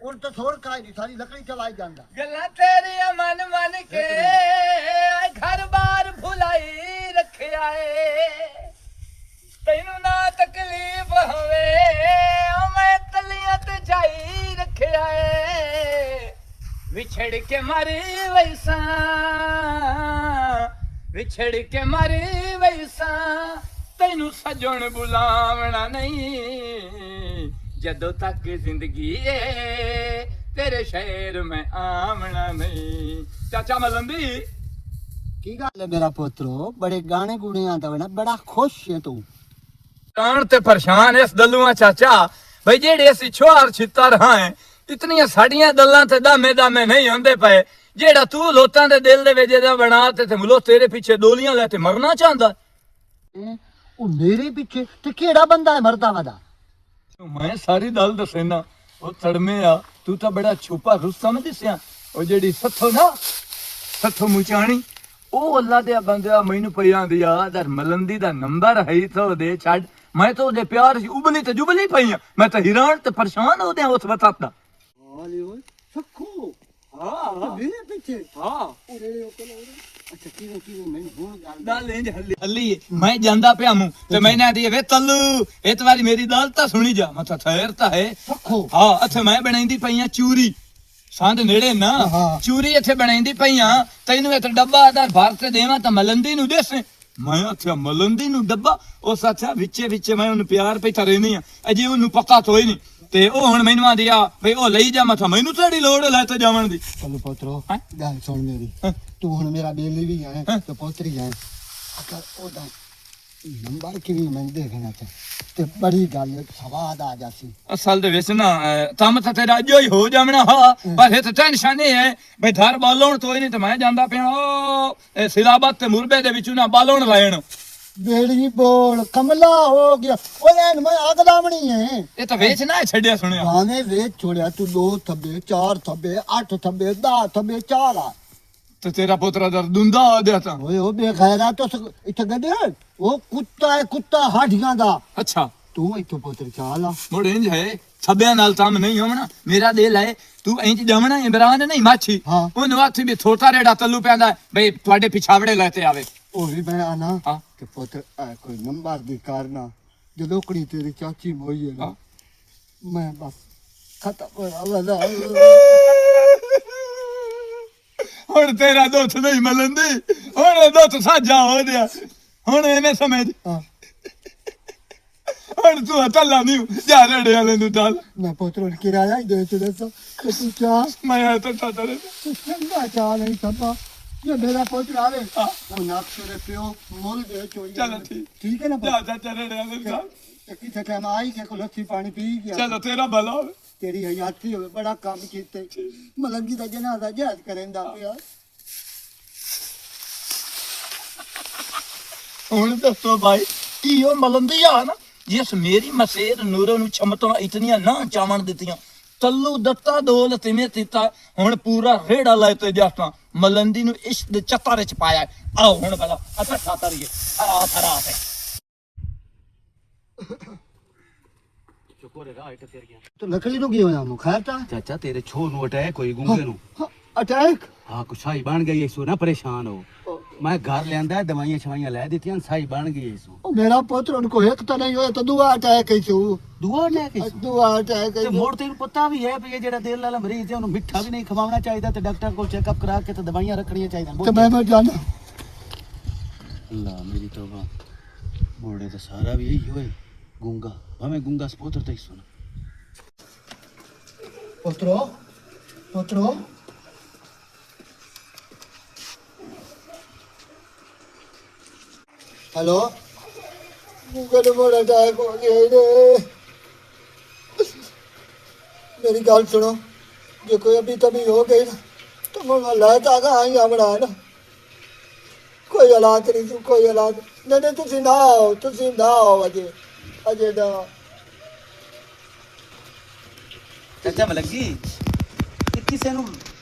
ਹੁਣ ਤਾਂ ਥੋੜ ਕਾਈ ਨਹੀਂ ਸਾਰੀ ਲੱਕੜੀ ਚਲਾਈ ਜਾਂਦਾ ਗੱਲਾਂ ਤੇਰੀਆਂ ਮਨ ਮਨ ਕੇ ਘਰ ਬਾਰ ਭੁਲਾਈ ਰੱਖਿਆ ਏ ਤੈਨੂੰ ਨਾ ਤਕਲੀਫ ਹੋਵੇ ਓ ਮੈਂ ਤਲੀਆਂ ਤੇ ਜਾਈ ਰੱਖਿਆ ਏ ਵਿਛੜ ਕੇ ਮਰੀ ਵੈਸਾਂ ਵਿਛੜ ਕੇ ਮਰੀ ਵੈਸਾਂ ਤੈਨੂੰ ਸਜਣ ਬੁਲਾਵਣਾ ਨਹੀਂ ਜਦੋਂ ਤੱਕ ਜ਼ਿੰਦਗੀ ਏ ਤੇਰੇ ਸ਼ਹਿਰ ਮੈਂ ਆਵਣਾ ਨਹੀਂ ਚਾਚਾ ਮਲੰਦੀ ਕੀ ਗੱਲ ਹੈ ਮੇਰਾ ਪੁੱਤਰੋ ਬੜੇ ਗਾਣੇ ਗੁਣੇ ਆਂਦਾ ਨਾ ਬੜਾ ਖੁਸ਼ ਹੈ ਤੂੰ ਕਾਣ ਤੇ ਪਰੇਸ਼ਾਨ ਇਸ ਦਲੂਆਂ ਚਾਚਾ ਬਈ ਜਿਹੜੇ ਅਸੀਂ ਛੋਹਰ ਛਿੱਤਰ ਹਾਂ ਇਤਨੀਆਂ ਸਾਡੀਆਂ ਦਲਾਂ ਤੇ ਦਾਮੇ ਨਹੀਂ ਹੁੰਦੇ ਪਏ ਜਿਹੜਾ ਤੂੰ ਲੋਕਾਂ ਦੇ ਦਿਲ ਦੇ ਵਿੱਚ ਇਹਦਾ ਬਣਾ ਤੇ ਮੁਲੋ ਤੇਰੇ ਪਿੱਛੇ ਡੋਲੀਆਂ ਲੈ ਤੇ ਮਰਨਾ ਚਾਹੁੰਦਾ ਉਹ ਮੇਰੇ ਪਿੱਛੇ ਤੇ ਕਿਹੜਾ ਬੰਦਾ ਹੈ ਮਰਦਾ ਵਦਾ ਮੈਂ ਸਾਰੀ ਦਲ ਦੱਸਣਾ ਉਹ ਤੜਮੇ ਆ ਤੂੰ ਤਾਂ ਬੜਾ ਛੁਪਾ ਰੁਸਤਮ ਦਿਸਿਆ ਉਹ ਜਿਹੜੀ ਸੱਥੋਂ ਮੁਚਾਣੀ ਉਹ ਅੱਲਾ ਦੇ ਬੰਦਿਆ ਮੈਨੂੰ ਪਿਆ ਦੀ ਆਦਰ ਮਲੰਦੀ ਦਾ ਨੰਬਰ ਹੈ ਤੋ ਦੇ ਛੱਡ ਮੈਂ ਤਾਂ ਉਹਦੇ ਪਿਆਰ ਸੀ ਉਬਲੀ ਤੇ ਜੁਬਲੀ ਪਈਆਂ ਮੈਂ ਤਾਂ ਹੈਰਾਨ ਤੇ ਪਰੇਸ਼ਾਨ ਹੋ ਗਿਆ ਉਸ ਵਕਤ ਦਾ ਹਾਲੇ ਓਏ ਸੱਖੋ ਹਾਂ ਮੇਰੇ ਪਿੱਛੇ ਹਾਂ ਅੱਛਾ ਕਿਵੇਂ ਮੈਨੂੰ ਹੁਣ ਗੱਲ ਦਾਲ ਇੰਜ ਹੱਲੀ ਮੈਂ ਜਾਂਦਾ ਪਿਆ ਮੂੰ ਤੇ ਮੈਂ ਨਾ ਦੀ ਵੇ ਤੱਲੂ ਇਹ ਵਾਰੀ ਮੇਰੀ ਦਾਲ ਤਾਂ ਸੁਣੀ ਜਾ ਮੈਂ ਤਾਂ ਠਹਿਰ ਤਾਂ ਹੈ ਸੱਖੋ ਹਾਂ ਅੱਛਾ ਮੈਂ ਬਣਾਈਂਦੀ ਪਈਆਂ ਚੂਰੀ ਸੰਦ ਨੇੜੇ ਨਾ ਚੂਰੀ ਇੱਥੇ ਬਣਾਈਂਦੀ ਪਈਆਂ ਤੈਨੂੰ ਇਹ ਡੱਬਾ ਦਾ ਭਰ ਤੇ ਦੇਵਾਂ ਤਾਂ ਮਲੰਦੀ ਨੂੰ ਦੇਸੇ ਮੈਂ ਅੱਛਾ ਮਲੰਦੀ ਨੂੰ ਡੱਬਾ ਉਸ ਅੱਛਾ ਵਿੱਚੇ ਮੈਂ ਉਹਨੂੰ ਪਿਆਰ ਪਈ ਤਾਂ ਰਹਿਨੀ ਆ ਅਜੇ ਉਹਨੂੰ ਪੱਕਾ ਤੋਈ ਨਹੀਂ ਤੇ ਉਹ ਹੁਣ ਮੈਨੂੰ ਆਂਦੀ ਆ ਭਈ ਉਹ ਲਈ ਜਾ ਮਥਾ ਮੈਨੂੰ ਤੁਹਾਡੀ ਲੋੜ ਲੈ ਤੇ ਜਾਵਣ ਦੀ ਚਲੋ ਪੁੱਤਰੋ ਹੈਂ? ਗੱਲ ਸੁਣ ਮੇਰੀ ਤੂੰ ਹੁਣ ਮੇਰਾ ਬੇਲੀ ਵੀ ਹੈ ਤੇ ਪੋਤਰੀ ਹੈ ਅਗਰ ਉਹਦਾ ਨੰਬਰ ਕਿਵੇਂ ਮੈਂ ਦੇਖਣਾ ਤੇ ਬੜੀ ਗੱਲ ਸਵਾਦ ਆ ਜਾਸੀ ਅਸਲ ਦੇ ਵਿੱਚ ਨਾ ਕੰਮ ਤਾਂ ਤੇਰਾ ਜੋ ਹੀ ਹੋ ਜਾਵਣਾ ਹਾਂ ਪਰ ਇਹ ਤਾਂ ਟੈਨਸ਼ਨ ਨਹੀਂ ਹੈ ਭਈ ਧਰ ਬਾਲੋਣ ਤੋਈ ਨਹੀਂ ਤੇ ਮੈਂ ਜਾਂਦਾ ਪਿਆ ਉਹ ਸਿਲਾਬਤ ਤੇ ਮੁਰਬੇ ਦੇ ਵਿੱਚੋਂ ਨਾ ਬਾਲੋਣ ਲੈਣ ਬੇੜੀ ਬੋਲ ਕਮਲਾ ਹੋ ਗਿਆ ਓਏ ਮੈਂ ਅੱਗ ਲਾਵਣੀ ਹੈ ਇਹ ਤਾਂ ਵੇਚ ਨਾ ਛੱਡਿਆ ਸੁਣਿਆ ਗਾਣੇ ਵੇਚ ਛੋੜਿਆ ਤੂੰ 2 ਥੱਬੇ 4 ਥੱਬੇ 8 ਥੱਬੇ 10 ਥੱਬੇ ਚਾਲਾ ਤੇ ਤੇਰਾ ਪੁੱਤਰਾ ਦਰਦੁੰਦਾ ਹੋ ਗਿਆ ਤਾਂ ਓਏ ਉਹ ਬੇਖੈਰਾ ਤੂੰ ਇੱਥੇ ਗੱਡੇ ਉਹ ਕੁੱਤਾ ਹੈ ਕੁੱਤਾ ਹਾਡੀਆਂ ਦਾ ਅੱਛਾ ਤੂੰ ਇੱਥੋਂ ਪੁੱਤਰ ਚਾਲਾ ਮੁੜ ਇੰਜ ਹੈ ਸਭਿਆਂ ਨਾਲ ਕੰਮ ਨਹੀਂ ਹੋਣਾ ਮੇਰਾ ਦਿਲ ਹੈ ਤੂੰ ਇੰਜ ਜਮਣਾ ਇਮਰਾਨ ਨਹੀਂ ਮਾਛੀ ਹਾਂ। ਉਹਨੂੰ ਹੱਥ ਵੀ ਥੋਟਾ ਰੇੜਾ ਤੱਲੂ ਪੈਂਦਾ ਬਈ ਤੁਹਾਡੇ ਪਿਛਾਵੜੇ ਲੈ ਤੇ ਆਵੇ ਉਹ ਵੀ ਮੈਂ ਆਣਾ ਹਾਂ। ਕਿ ਪੁੱਤਰ ਆ ਕੋਈ ਨੰਬਰ ਦੀ ਕਾਰਨਾ ਜਦੋਂ ਕੁੜੀ ਤੇਰੀ ਚਾਚੀ ਮੋਈ ਹੈ ਨਾ ਹਾਂ। ਮੈਂ ਬਸ ਖਤਮ ਹੋਇਆ ਵਾਲਾ ਹੁਣ ਤੇਰਾ ਦੁੱਧ ਨਹੀਂ ਮਲੰਦੀ ਹੁਣ ਦੁੱਧ ਸਾਜਾ ਹੋ ਗਿਆ ਹੁਣ ਇਹਨੇ ਸਮਝ ਹਾਂ ਹੁਣ ਤੂੰ ਹੱਥਲਾ ਨਹੀਂ ਜਾ ਰੜੇ ਵਾਲੇ ਨੂੰ ਡਾਲ ਮੈਂ ਪੁੱਤਰ ਨੂੰ ਕਿਰਾਇਆ ਹੀ ਦੇ ਚੁੱਕਿਆ ਸਾਂ ਕਿ ਤੂੰ ਚਾਹ ਮੈਂ ਆ ਤਾਂ ਤਰੇ ਚੰਗਾ ਚਾਹ ਨਹੀਂ ਸਭਾ ਜੇ ਮੇਰਾ ਪੁੱਤਰ ਆਵੇ ਉਹ ਨਕਸ਼ ਦੇ ਪਿਓ ਮੁੱਲ ਦੇ ਚੋਈ ਚਲੋ ਠੀਕ ਹੈ ਨਾ ਜਾ ਜਾ ਰੜੇ ਵਾਲੇ ਨੂੰ ਡਾਲ ਕਿਥੇ ਟਾਈਮ ਆਈ ਕਿ ਕੋ ਲੱਸੀ ਪਾਣੀ ਪੀ ਗਿਆ ਚਲੋ ਤੇਰਾ ਭਲਾ ਹੋਵੇ ਤੇਰੀ ਹਯਾਤੀ ਹੋਵੇ ਬੜਾ ਕੰਮ ਕੀਤੇ ਮਲੰਗੀ ਦਾ ਜਨਾਜ਼ਾ ਜਹਾਜ਼ ਕਰੇਂਦਾ ਪਿਆ ਹੁਣ ਦੱਸੋ ਭਾਈ ਕੀ ਉਹ ਮਲੰਦੀ ਆ ਨਾ ਜਿਸ ਮੇਰੀ ਮਸੇਰ ਨੂਰੋਂ ਨੂੰ ਛਮਤਾਂ ਇਤਨੀਆਂ ਨਾ ਚਾਵਣ ਦਿੱਤੀਆਂ ਤੱਲੂ ਦਿੱਤਾ ਦੋਲ ਤਿਵੇਂ ਦਿੱਤਾ ਹੁਣ ਪੂਰਾ ਰੇੜਾ ਲੈ ਤੇ ਜਾਤਾਂ ਮਲੰਦੀ ਨੂੰ ਇਸ਼ਕ ਦੇ ਚੱਤਾਰੇ ਚ ਪਾਇਆ ਆਓ ਹੁਣ ਭਲਾ ਅੱਛਾ ਖਾਤਰੀਏ ਆ ਥਰਾ ਤੇ ਚੁੱਕੋ ਰੇ ਰਾਹ ਇੱਟ ਤੇਰੀਆਂ ਤੂੰ ਲੱਕੜੀ ਨੂੰ ਕੀ ਹੋਇਆ ਮੁਖਾਰ ਤਾਂ ਚਾਚਾ ਤੇਰੇ ਛੋਰ ਨੂੰ ਅਟੈਕ ਹੋਈ ਗੁੰਗੇ ਨੂੰ ਅਟੈਕ ਹਾਂ ਕੁਛ ਸਾਈ ਬਣ ਗਈ ਇਸੂ ਨਾ ਪਰੇਸ਼ਾਨ ਹੋ ਮੈਂ ਘਰ ਲਿਆਂਦਾ ਦਵਾਈਆਂ ਛਵਾਈਆਂ ਲੈ ਦਿੱਤੀਆਂ ਸਾਈ ਬਣ ਗਈ ਇਸੂ ਉਹ ਮੇਰਾ ਪੁੱਤਰ ਉਹਨੂੰ ਇੱਕ ਤਾਂ ਨਹੀਂ ਹੋਇਆ ਤਾਂ ਦੁਆ ਅਟੈਕ ਹੀ ਸੂ ਦੁਆ ਲੈ ਕੇ ਦੁਆ ਅਟੈਕ ਤੇ ਮੋੜ ਤੈਨੂੰ ਪਤਾ ਵੀ ਹੈ ਵੀ ਇਹ ਜਿਹੜਾ ਦਿਲ ਵਾਲਾ ਮਰੀਜ਼ ਹੈ ਉਹਨੂੰ ਮਿੱਠਾ ਵੀ ਨਹੀਂ ਖਵਾਉਣਾ ਚਾਹੀਦਾ ਤੇ ਡਾਕਟਰ ਕੋਲ ਚੈੱਕਅਪ ਕਰਾ ਕੇ ਤੇ ਦਵਾਈਆਂ ਰੱਖਣੀਆਂ ਚਾਹੀਦੀਆਂ ਤੇ ਮੈਂ ਮਰ ਜਾਣਾ ਅੱਲਾ ਮੇਰੀ ਤੋਬਾ ਮੋੜੇ ਤਾਂ ਸਾਰਾ ਵੀ ਇਹੀ ਹੋਏ ਗੁੰਗਾ ਭਾਵੇਂ ਗੁੰਗਾ ਸਪੋਤਰ ਤੇ ਹੀ ਸੁਣ ਪੁੱਤਰੋ हेलो गूगल मोड़ अटैक हो गया रे मेरी गल सुनो जो कोई अभी तभी हो गई ना तो मैं लाता कहाँ बना ना कोई हालात नहीं कोई हालात नहीं तुम ना आओ अजय अजय ना ਚਾਚਾ ਮਲੰਗੀ ਇਹ ਕਿਸੇ ਨੂੰ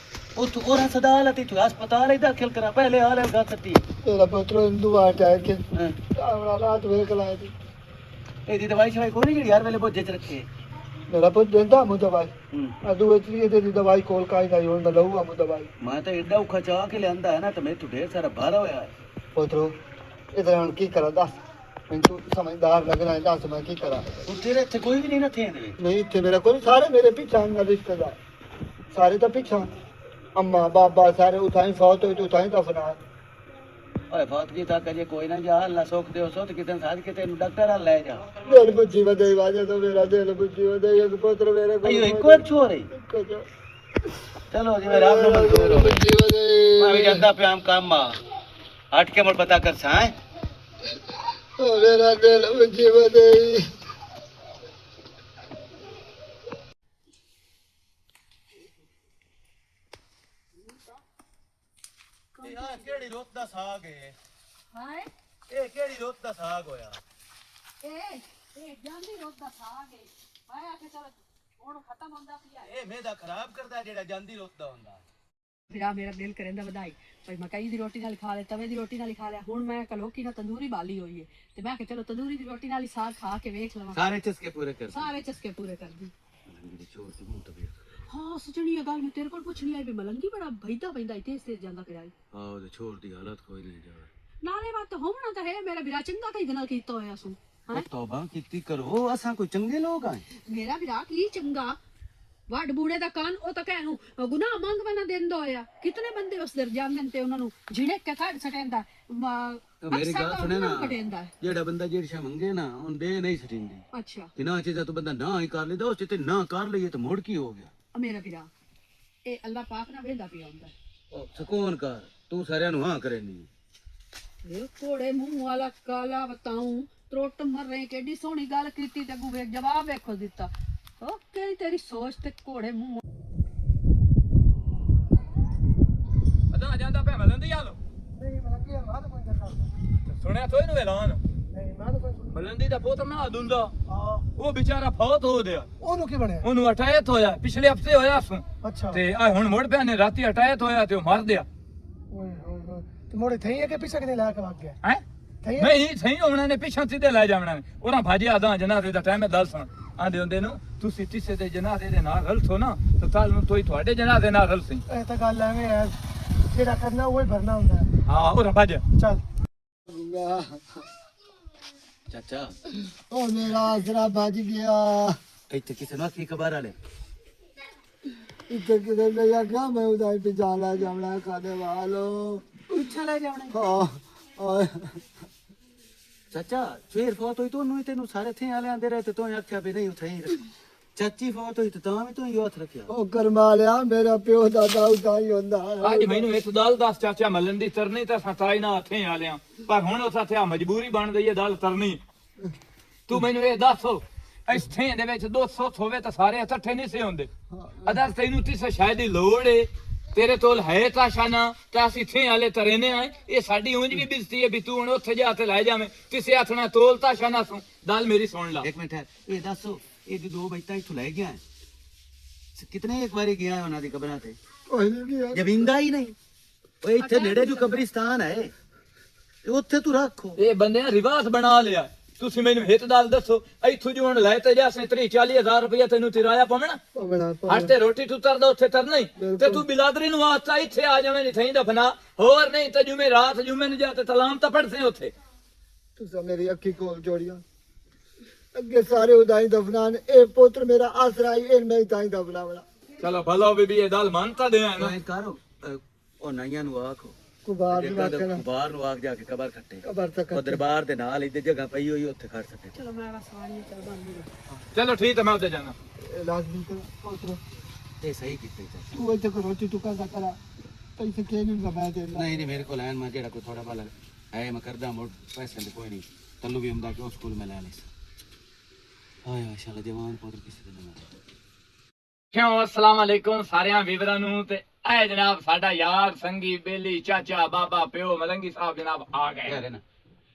ਉਹ ਤੂੰ ਹੋਰ ਹਸਪਤਾਲ ਤੇ ਤੂੰ ਹਸਪਤਾਲ ਹੀ ਦਾਖਲ ਕਰਾ ਪਹਿਲੇ ਹਾਲ ਗਾ ਸੱਤੀ तेरा पुत्र दुआ अटैक के ਹਾਂ कावड़ा रात वेख लाए थी ਇਹਦੀ ਦਵਾਈ ਸ਼ਵਾਈ ਕੋਈ ਨਹੀਂ ਜਿਹੜੀ ਹਰ ਵੇਲੇ ਬੋਝੇ ਚ ਰੱਖੇ मेरा पुत्र देता मुझे दवाई ਹੂੰ अदू इसलिए तेरी दवाई कोल का ही नहीं होता लहूगा मुझे दवाई ਮੈਂ ਤਾਂ ਏਡਾ ਔਖਾ ਚਾਹ ਕੇ ਲਿਆਂਦਾ ਹੈ ਨਾ ਤੇ ਮੈਨੂੰ ਢੇਰ ਸਾਰਾ ਭਾਰਾ ਹੋਇਆ ਹੈ पुत्रो इधर हम की करा दस मैं तू समझदार लग रहा है दस मैं की करा ਉਹ ਤੇਰੇ ਇੱਥੇ ਕੋਈ ਵੀ ਨਹੀਂ ਨਾ ਥੇ ਇਹਦੇ ਵਿੱਚ नहीं थे मेरा कोई सारे मेरे पीछे हैं रिश्तेदार सारे तो पीछे अम्मा बाबा सारे उठाई फौत हुई तो उठाई दफना ਓਏ ਫਾਤਗੀ ਤਾਂ ਕਜੇ ਕੋਈ ਨਾ ਜਾ ਅੱਲਾ ਸੁੱਖ ਦਿਓ ਸੁੱਤ ਕਿਤੇ ਸਾਧ ਕੇ ਤੈਨੂੰ ਡਾਕਟਰ ਹੱਲ ਲੈ ਜਾ दिल बुझी वदे वाजे तो मेरा दिल बुझी वदे एक पुत्र मेरे को ਅਯੋ ਇੱਕੋ ਇੱਕ ਛੋਰ ਹੈ ਚਲੋ ਜਿਵੇਂ ਰੱਬ ਨੂੰ ਮਨਜ਼ੂਰ ਹੋਵੇ बुझी वदे ਮੈਂ ਵੀ ਜਾਂਦਾ ਪਿਆ ਕੰਮ ਆ ਹਟ ਕੇ ਮੁੜ ਪਤਾ ਕਰ ਸਾਂ मेरा दिल बुझी वदे ਇਹ ਕਿਹੜੀ ਰੁੱਤ ਦਾ ਸਾਗ ਹੈ ਹਾਏ ਇਹ ਕਿਹੜੀ ਰੁੱਤ ਦਾ ਸਾਗ ਹੋਇਆ ਇਹ ਜਾਂਦੀ ਰੋਜ਼ ਦਾ ਸਾਗ ਹੈ ਹਾਏ ਆ ਕੇ ਚਲ ਹੁਣ ਖਤਮ ਹੁੰਦਾ ਪਿਆ ਇਹ ਮੇਦਾ ਖਰਾਬ ਕਰਦਾ ਜਿਹੜਾ ਜਾਂਦੀ ਰੁੱਤ ਦਾ ਹੁੰਦਾ ਫਿਰ ਮੇਰਾ ਦਿਲ ਕਰੇਂਦਾ ਵਧਾਈ ਭਾਈ ਮਕਈ ਦੀ ਰੋਟੀ ਨਾਲ ਖਾ ਲਿਆ ਤਵੇ ਦੀ ਰੋਟੀ ਨਾਲ ਖਾ ਲਿਆ ਹੁਣ ਮੈਂ ਕਲੋਕੀ ਨਾਲ ਤੰਦੂਰੀ ਬਾਲੀ ਹੋਈ ਹੈ ਤੇ ਮੈਂ ਕਿ ਚਲੋ ਤੰਦੂਰੀ ਦੀ ਰੋਟੀ ਨਾਲ ਹੀ ਸਾਗ ਖਾ ਕੇ ਵੇਖ ਲਵਾਂ ਸਾਰੇ ਚਸਕੇ ਪੂਰੇ ਕਰ ਸਾਰੇ ਚਸਕੇ ਪੂਰੇ ਕਰਦੀ ਮੇਰੇ ਚੋਰ ਤੇ ਮੂੰਹ ਤਬੀਅਤ ਹਾਂ ਸੱਚਣੀ ਇਹ ਗੱਲ ਮੈਂ ਤੇਰੇ ਕੋਲ ਪੁੱਛਣੀ ਆਈ ਵੀ ਮਲੰਗੀ ਬੜਾ ਭਈਦਾ ਪੈਂਦਾ ਇੱਥੇ ਇਸ ਤੇ ਜਾਂਦਾ ਪਿਆ ਆਹ ਉਹਦੇ ਚੋਰ ਦੀ ਹਾਲਤ ਕੋਈ ਨਹੀਂ ਜਾ ਨਾਲੇ ਬਾਤ ਹੋਣਾ ਤਾਂ ਹੈ ਮੇਰਾ ਵੀਰਾ ਚੰਗਾ ਕਈ ਦਿਨਾਂ ਕੀਤਾ ਹੋਇਆ ਸੂ ਉਹ ਤੌਬਾ ਕੀਤੀ ਕਰੋ ਅਸਾਂ ਕੋਈ ਚੰਗੇ ਲੋਕ ਆਂ ਮੇਰਾ ਵੀਰਾ ਕੀ ਚੰਗਾ ਵੱਡ ਬੂੜੇ ਦਾ ਕੰਨ ਉਹ ਤਾਂ ਕਹਿ ਨੂੰ ਗੁਨਾਹ ਮੰਗ ਬਣਾ ਦਿੰਦਾ ਹੋਇਆ ਕਿਤਨੇ ਬੰਦੇ ਉਸ ਦਰ ਜਾਂਦੇ ਨੇ ਤੇ ਉਹਨਾਂ ਨੂੰ ਜਿਹੜੇ ਕੇ ਕੱਢ ਸਕੈਂਦਾ ਮੇਰੀ ਗੱਲ ਸੁਣੇ ਨਾ ਜਿਹੜਾ ਬੰਦਾ ਜਿਹੜੀ ਸ਼ਾ ਮੰਗੇ ਨਾ ਉਹ ਦੇ ਨਹੀਂ ਸਟਿੰਦੀ ਅੱਛਾ ਤਿਨਾ ਚੀਜ਼ਾਂ ਤੋਂ ਬੰਦਾ ਨਾ ਹੀ ਕਰ ਲੈਦਾ ਉਸ ਤੇ ਨਾ ਕਰ ਲਈਏ ਤਾਂ ਮੁੜ ਕੀ ਹੋ ਗਿਆ ਮੇਰਾ ਵੀਰਾ ਇਹ ਅੱਲਾਹ ਪਾਕ ਨਾਲ ਵੇਂਦਾ ਪਿਆ ਹੁੰਦਾ ਸਕੂਨ ਕਰ ਤੂੰ ਸਾਰਿਆਂ ਨੂੰ ਹਾਂ ਕਰੇ ਨਹੀਂ ਇਹ ਕੋੜੇ ਮੂੰਹ ਵਾਲਾ ਕਾਲਾ ਬਤਾਉਂ ਤਰੋਟ ਮਰ ਰਹੇ ਕਿੱਡੀ ਸੋਹਣੀ ਗੱਲ ਕੀਤੀ ਤੇ ਅੱਗੂ ਵੇਖ ਜਵਾਬ ਵੇਖੋ ਦਿੱਤਾ ਓਕੇ ਤੇਰੀ ਸੋਚ ਤੇ ਕੋੜੇ ਮੂੰਹ ਅਦਾ ਜਾਂਦਾ ਪਿਆ ਮਲੰਦੀ ਆ ਲੋ नहीं मैं क्या बात कोई ਸੁਣਿਆ ਤੋ ਇਹਨੂੰ ਐਲਾਨ ਨਹੀਂ ਮੈਂ ਤਾਂ ਕੋਈ ਸੁਣਿਆ। ਬਲੰਦੀ ਦਾ ਪੁੱਤ ਨਾ ਦੁੰਦਾ ਹਾਂ ਉਹ ਵਿਚਾਰਾ ਫੌਤ ਹੋ ਗਿਆ ਉਹਨੂੰ ਕੀ ਬਣਿਆ ਉਹਨੂੰ ਅਟੈਕ ਹੋਇਆ ਪਿਛਲੇ ਹਫਤੇ ਹੋਇਆ ਸੂ ਅੱਛਾ ਤੇ ਆ ਹੁਣ ਮੁੜ ਪਿਆ ਨੇ ਰਾਤੀ ਅਟੈਕ ਹੋਇਆ ਤੇ ਉਹ ਮਰ ਗਿਆ ਓਏ ਹੋਏ ਹੋਏ ਤੇ ਮੋੜੇ ਥਈ ਹੈ ਕਿ ਪਿੱਛੇ ਕਿਤੇ ਲੈ ਕੇ ਵਗ ਗਿਆ ਹੈ ਥਈ ਨਹੀਂ ਸਹੀ ਉਹਨਾਂ ਨੇ ਪਿੱਛੋਂ ਸਿੱਧੇ ਲੈ ਜਾਵਣਾ ਉਹਨਾਂ ਭਾਜੀ ਆਦਾਂ ਜਨਾਜ਼ੇ ਦਾ ਟਾਈਮ ਹੈ ਦੱਸ ਸੁਣ ਆਂਦੇ ਹੁੰਦੇ ਨੂੰ ਤੁਸੀਂ ਕਿਸੇ ਦੇ ਜਨਾਜ਼ੇ ਦੇ ਨਾਲ ਰਲਸੋ ਨਾ ਤਾਂ ਕੱਲ ਨੂੰ ਤੋਈ ਤੁਹਾਡੇ ਜਨਾਜ਼ੇ ਨਾਲ ਰਲਸੀ ਇਹ ਤਾਂ ਗੱਲ ਐਵੇਂ ਹੈ ਜਿਹੜਾ ਕਰਨਾ ਉਹ ਹੀ ਭਰਨਾ ਹੁੰਦਾ ਹੈ ਹਾਂ ਉਹ ਭੱਜ ਚੱਲ ਚਾਚਾ ਉਹ ਮੇਰਾ ਆਸਰਾ ਬਚ ਗਿਆ ਇੱਥੇ ਕਿਸੇ ਨੂੰ ਕੀ ਖਬਰ ਆਲੇ ਇੱਥੇ ਕਿਤੇ ਮੈਂ ਆਖਿਆ ਮੈਂ ਉਹਦਾ ਪਿਛਾਣਾ ਜਾਵਣਾ ਖਾਣੇ ਵਾਲੋ ਉੱਚਾ ਲੈ ਜਾਵਣਾ ਹਾਂ ਚਾਚਾ ਫੇਰ ਫੌਤ ਹੋਈ ਤੁਹਾਨੂੰ ਤੈਨੂੰ ਸਾਰੇ ਥੇ ਆਲੇ ਆਂਦੇ ਰਹੇ ਤੇ ਤੂੰ ਆਖਿਆ ਵੀ ਨਹੀਂ ਉੱਥੇ ਹੀ ਰੱਖੀ ਚਾਚੀ ਫੌਤ ਹੋਈ ਤੇ ਤਾਂ ਵੀ ਤੂੰ ਹੀ ਹੱਥ ਰੱਖਿਆ ਉਹ ਕਰਮਾ ਲਿਆ ਮੇਰਾ ਪਿਓ ਦਾਦਾ ਉਦਾਂ ਹੀ ਹੁੰਦਾ ਅੱਜ ਮੈਨੂੰ ਇੱਕ ਦਲ ਦੱਸ ਚਾਚਾ ਮੱਲਣ ਦੀ ਤਰਨੀ ਤਾਂ ਸਤਾਈ ਨਾ ਹੱਥੇ ਆ ਲਿਆ ਪਰ ਹੁਣ ਉਹ ਸਾਥਿਆ ਮਜਬੂਰੀ ਬਣ ਗਈ ਹੈ ਦਲ ਤਰਨੀ ਤੂੰ ਮੈਨੂੰ ਇਹ ਦੱਸੋ ਇਸ ਥੇਂ ਦੇ ਵਿੱਚ 200 ਹੋਵੇ ਤਾਂ ਸਾਰੇ ਇਕੱਠੇ ਨਹੀਂ ਸੇ ਹੁੰਦੇ ਅਦਰ ਤੈਨੂੰ ਤਿਸ ਸ਼ਾਇਦ ਦੀ ਲੋੜ ਏ ਤੇਰੇ ਕੋਲ ਹੈ ਤਾਂ ਸ਼ਾਨਾ ਤਾਂ ਅਸੀਂ ਥੇ ਆਲੇ ਤਰੇਨੇ ਆਏ ਇਹ ਸਾਡੀ ਉਂਝ ਵੀ ਬਿਜ਼ਤੀ ਹੈ ਵੀ ਤੂੰ ਹੁਣ ਉੱਥੇ ਜਾ ਤੇ ਲੈ ਜਾਵੇਂ ਕਿਸੇ ਹੱਥ ਨਾਲ ਤੋਲ ਤਾਂ ਸ਼ਾਨਾ ਸੂ ਦਲ ਮੇਰੀ ਸੁਣ ਲਾ ਇੱਕ ਮਿੰਟ ਹੈ ਇਹ ਦੱਸੋ ਇਹ ਜੋ ਦੋ ਬੈਠਾ ਇੱਥੋਂ ਲੈ ਗਿਆ ਕਿਤਨੇ ਇੱਕ ਵਾਰੀ ਗਿਆ ਉਹਨਾਂ ਦੀ ਕਬਰਾਂ ਤੇ ਕੋਈ ਨਹੀਂ ਗਿਆ ਜਵਿੰਦਾ ਹੀ ਨਹੀਂ ਓਏ ਇੱਥੇ ਨੇੜੇ ਜੋ ਕਬਰਿਸਤਾਨ ਹੈ ਤੇ ਉੱਥੇ ਤੂੰ ਰੱਖੋ ਇਹ ਬੰਦੇ ਨੇ ਰਿਵਾਜ ਬਣਾ ਲਿਆ ਤੁਸੀਂ ਮੈਨੂੰ ਹਿੱਤ ਦਲ ਦੱਸੋ ਇੱਥੋਂ ਜੋ ਹੁਣ ਲੈ ਤੇ ਜਾਸੇ 30-40 ਰੁਪਇਆ ਤੈਨੂੰ ਕਿਰਾਇਆ ਪਵਣਾ ਪਵਣਾ ਹੱਟ ਤੇ ਰੋਟੀ ਤੂੰ ਤਰਦਾ ਉੱਥੇ ਤਰਨਾ ਹੀ ਤੇ ਤੂੰ ਬਿਲਾਦਰੀ ਨੂੰ ਆਤਾ ਇੱਥੇ ਆ ਜਾਵੇਂ ਨਹੀਂ ਥਈ ਦਫਨਾ ਹੋਰ ਨਹੀਂ ਤਾਂ ਜੁਮੇ ਰਾਤ ਜੁਮੇ ਨੂੰ ਜਾ ਤੇ ਤਲਾਮ ਤਾਂ ਪੜਦੇ ਉੱਥੇ ਤੁਸੀਂ ਮੇਰੀ ਅੱਖੀ ਕੋਲ ਜੋੜੀਆਂ ਅੱਗੇ ਸਾਰੇ ਉਦਾਂ ਹੀ ਦਫਨਾਨ ਇਹ ਪੁੱਤਰ ਮੇਰਾ ਆਸਰਾ ਹੀ ਇਹ ਮੈਂ ਤਾਂ ਹੀ ਦਫਨਾਵਣਾ ਚਲੋ ਭਲਾ ਬੀਬੀ ਇਹ ਦਲ ਮੰਨਤਾ ਦੇ ਨਾ ਐ ਕਰੋ ਉਹ ਨਾਈਆਂ ਨੂੰ ਆਖੋ ਕੁਬਾਰ ਨੂੰ ਆਖਣਾ ਬਾਹਰ ਨੂੰ ਆਖ ਜਾ ਕੇ ਕਬਰ ਖੱਟੇ ਕਬਰ ਤੱਕ ਉਹ ਦਰਬਾਰ ਦੇ ਨਾਲ ਹੀ ਤੇ ਜਗ੍ਹਾ ਪਈ ਹੋਈ ਉੱਥੇ ਖੜ ਸਕੇ ਚਲੋ ਮੈਂ ਬਸ ਵਾਲੀ ਚੱਲ ਬੰਦੀ ਚਲੋ ਠੀਕ ਹੈ ਮੈਂ ਉੱਥੇ ਜਾਣਾ ਲਾਜ਼ਮੀ ਕਰ ਪੁੱਤਰ ਇਹ ਸਹੀ ਕੀਤਾ ਚਾਚਾ ਤੂੰ ਇੱਥੇ ਕੋ ਰੋਟੀ ਟੁਕਾ ਦਾ ਕਰਾ ਪੈਸੇ ਕੇ ਨਹੀਂ ਲਗਾ ਦੇ ਨਹੀਂ ਨਹੀਂ ਮੇਰੇ ਕੋਲ ਐਨ ਮੈਂ ਜਿਹੜਾ ਕੋਈ ਥੋੜਾ ਬਾਲਾ ਹੈ ਮੈਂ ਕਰਦਾ ਮੋੜ ਪੈਸੇ ਦੇ ਕੋਈ ਨਹੀਂ ਤੈਨੂੰ ਵੀ ਹੁੰਦਾ ਕਿ ਉਹ ਸਕੂਲ ਮੈਂ ਲੈ ਲਈ ਆਏ ਮਾਸ਼ਾਅੱਲਾ ਜਵਾਨ ਪੁੱਤਰ ਕਿਸੇ ਦੇ ਨਾਲ ਕਿਉਂ ਅਸਲਾਮ ਅਲੈਕੁਮ ਸਾਰਿਆਂ ਵੀਵਰਾਂ ਨੂੰ ਤੇ ਐ ਜਨਾਬ ਸਾਡਾ ਯਾਰ ਸੰਗੀ ਬੇਲੀ ਚਾਚਾ ਬਾਬਾ ਪਿਓ ਮਲੰਗੀ ਸਾਹਿਬ ਜਨਾਬ ਆ ਗਏ ਯਾਰ ਨਾ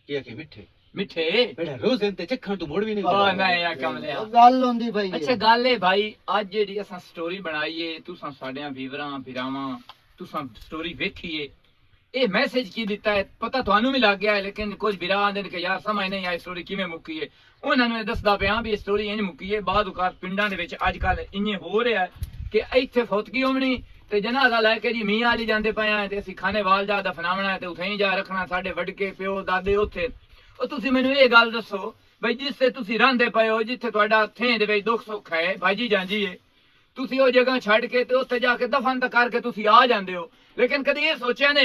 ਕੀ ਕਿ ਮਿੱਠੇ ਮਿੱਠੇ ਬੇੜਾ ਰੋਜ਼ ਦਿਨ ਤੇ ਚੱਖਣ ਤੋਂ ਮੋੜ ਵੀ ਨਹੀਂ ਉਹ ਨਹੀਂ ਆ ਕਮਲਿਆ ਗੱਲ ਹੁੰਦੀ ਭਾਈ ਅੱਛਾ ਗੱਲ ਏ ਭਾਈ ਅੱਜ ਜਿਹੜੀ ਅਸਾਂ ਸਟੋਰੀ ਬਣਾਈਏ ਤੁਸੀਂ ਸਾਡਿਆਂ ਵੀਵਰਾਂ ਭਰਾਵਾਂ ਤੁਸੀਂ ਸਟੋਰੀ ਵੇਖੀਏ ਇਹ ਮੈਸੇਜ ਕੀ ਦਿੱਤਾ ਹੈ ਪਤਾ ਤੁਹਾਨੂੰ ਵੀ ਲੱਗ ਗਿਆ ਹੈ ਲੇਕਿਨ ਕੁਝ ਵੀਰਾਂ ਆਂਦੇ ਨੇ ਕਿ ਯਾਰ ਸਮਝ ਨਹੀਂ ਆਈ ਸਟੋਰੀ ਕਿਵੇਂ ਮੁੱਕੀ ਹੈ ਉਹਨਾਂ ਨੂੰ ਇਹ ਦੱਸਦਾ ਪਿਆ ਵੀ ਇਹ ਸਟੋਰੀ ਇੰਜ ਮੁੱਕੀ ਹੈ ਬਾਅਦ ਔਕਾਤ ਪਿੰਡਾਂ ਦੇ ਵਿੱਚ ਅੱਜ ਕੱਲ ਇੰਨੇ ਹੋ ਰਿਹਾ ਕਿ ਇੱਥੇ ਫੌਤਗੀ ਹੋਣੀ ਤੇ ਜਨਾਜ਼ਾ ਲੈ ਕੇ ਜੀ ਮੀਆਂ ਵਾਲੀ ਜਾਂਦੇ ਪਏ ਆ ਤੇ ਅਸੀਂ ਖਾਨੇਵਾਲ ਜਾ ਦਫਨਾਵਣਾ ਹੈ ਤੇ ਉੱਥੇ ਹੀ ਜਾ ਰੱਖਣਾ ਸਾਡੇ ਵੱਡਕੇ ਪਿਓ ਦਾਦੇ ਉੱਥੇ ਉਹ ਤੁਸੀਂ ਮੈਨੂੰ ਇਹ ਗੱਲ ਦੱਸੋ ਬਈ ਜਿੱਥੇ ਤੁਸੀਂ ਰਹਿੰਦੇ ਪਏ ਹੋ ਜਿੱਥੇ ਤੁਹਾਡਾ ਥੇਂ ਦੇ ਵਿੱਚ ਦੁੱਖ ਸੁੱਖ ਹੈ ਭਾਜੀ ਜਾਂਦੀ ਹੈ ਤੁਸੀਂ ਉਹ ਜਗ੍ਹਾ ਛੱਡ ਕੇ ਤੇ ਉੱਥੇ ਜਾ ਕੇ ਦਫਨ ਤਾਂ ਕਰਕੇ ਤੁਸੀਂ ਆ ਜਾਂਦੇ ਹੋ ਲੇਕਿਨ ਕਦੀ ਇਹ ਸੋਚਿਆ ਨੇ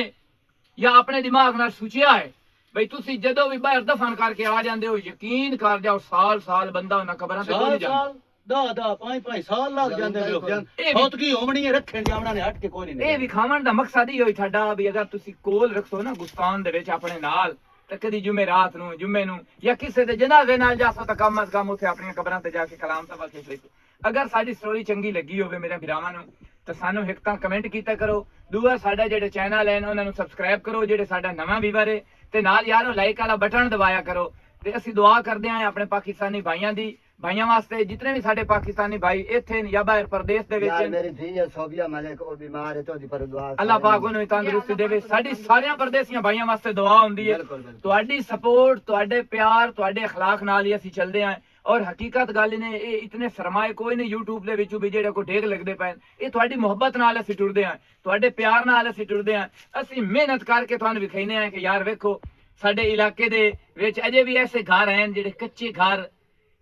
ਜਾਂ ਆਪਣੇ ਦਿਮਾਗ ਨਾਲ ਸੋਚਿਆ ਹੈ ਬਈ ਤੁਸੀਂ ਜਦੋਂ ਵੀ ਬਾਹਰ ਦਫਨ ਕਰਕੇ ਆ ਜਾਂਦੇ ਹੋ ਯਕੀਨ ਕਰ ਜਾਓ ਸਾਲ ਬੰਦਾ ਉਹਨਾਂ ਕਬਰਾਂ ਤੇ ਕੋਈ ਨਹੀਂ ਜਾਂਦਾ 5 ਸਾਲ ਲੱਗ ਜਾਂਦੇ ਨੇ ਲੋਕਾਂ ਬਹੁਤ ਕੀ ਹੋਣੀ ਹੈ ਰੱਖਣ ਜਾਵਣਾ ਨੇ ਹਟ ਕੇ ਕੋਈ ਨਹੀਂ ਇਹ ਵਿਖਾਉਣ ਦਾ ਮਕਸਦ ਹੀ ਹੋਈ ਸਾਡਾ ਵੀ ਅਗਰ ਤੁਸੀਂ ਕੋਲ ਰੱਖੋ ਨਾ ਗੁਸਤਾਨ ਦੇ ਵਿੱਚ ਆਪਣੇ ਨਾਲ ਤੇ ਕਦੀ ਜੁਮੇ ਰਾਤ ਨੂੰ ਜੁਮੇ ਨੂੰ ਜਾਂ ਕਿਸੇ ਦੇ ਜਨਾਜ਼ੇ ਨਾਲ ਜਾਸੋ ਤਾਂ ਕਮ ਅਜ਼ ਕਮ ਉੱਥੇ ਆਪਣੀਆਂ ਕਬਰਾਂ ਤੇ ਜਾ ਕੇ ਕਲਾਮ ਤਾਂ ਬਖਸ਼ ਲਿਖੋ ਅਗਰ ਸਾਡੀ ਸਟੋਰੀ ਚੰਗੀ ਲੱਗੀ ਹੋਵੇ ਮੇਰੇ ਭਰਾਵਾਂ ਨੂੰ ਤਾਂ ਸਾਨੂੰ ਇੱਕ ਤਾਂ ਕਮੈਂਟ ਕੀਤਾ ਕਰੋ ਦੂਆ ਸਾਡਾ ਜਿਹੜੇ ਚੈਨਲ ਹੈ ਉਹਨਾਂ ਨੂੰ ਸਬਸਕ੍ਰਾਈਬ ਕਰੋ ਜਿਹੜੇ ਸਾਡਾ ਨਵਾਂ ਵੀਵਰ ਹੈ ਤੇ ਨਾਲ ਯਾਰੋ ਲਾਈਕ ਵਾਲਾ ਬਟਨ ਦਬਾਇਆ ਕਰੋ ਤੇ ਅਸੀਂ ਦੁਆ ਕਰਦੇ ਆਂ ਆਪਣੇ ਪਾਕਿਸਤਾਨੀ ਭਾਈਆਂ ਵਾਸਤੇ ਜਿਤਨੇ ਵੀ ਸਾਡੇ ਪਾਕਿਸਤਾਨੀ ਭਾਈ ਇੱਥੇ ਜਾਂ ਬਾਹਰ ਪ੍ਰਦੇਸ਼ ਦੇ ਯਾਰ ਵਿੱਚ ਮੇਰੀ ਧੀ ਹੈ ਸੋਬੀਆ ਮਲਿਕ ਉਹ ਬਿਮਾਰ ਹੈ ਤੁਹਾਡੀ ਪਰ ਦੁਆ ਅੱਲਾਹ ਪਾਕ ਉਹਨੂੰ ਤੰਦਰੁਸਤੀ ਦੇਵੇ ਸਾਡੀ ਸਾਰਿਆਂ ਪਰਦੇਸੀਆਂ ਭਾਈਆਂ ਵਾਸਤੇ ਦੁਆ ਹੁੰਦੀ ਹੈ ਤੁਹਾਡੀ ਸਪੋਰਟ ਤੁਹਾਡੇ ਪਿਆਰ ਤੁਹਾਡੇ اخلاق ਨਾਲ ਹੀ ਅਸੀਂ ਚੱਲਦੇ ਆਂ ਔਰ ਹਕੀਕਤ ਗੱਲ ਨੇ ਇਹ ਇਤਨੇ ਸਰਮਾਏ ਕੋਈ ਨਹੀਂ YouTube ਦੇ ਵਿੱਚੋਂ ਵੀ ਜਿਹੜੇ ਕੋ ਢੇਗ ਲੱਗਦੇ ਪਏ ਇਹ ਤੁਹਾਡੀ ਮੁਹੱਬਤ ਨਾਲ ਅਸੀਂ ਟੁਰਦੇ ਆਂ ਤੁਹਾਡੇ ਪਿਆਰ ਨਾਲ ਅਸੀਂ ਟੁਰਦੇ ਆਂ ਅਸੀਂ ਮਿਹਨਤ ਕਰਕੇ ਤੁਹਾਨੂੰ ਵਿਖਾਈਨੇ ਆਂ ਕਿ ਯਾਰ ਵੇਖੋ ਸਾਡੇ ਇਲਾਕੇ ਦੇ ਵਿੱਚ ਅਜੇ ਵੀ ਐਸੇ ਘਰ ਹਨ ਜਿਹੜੇ ਕੱਚੇ ਘਰ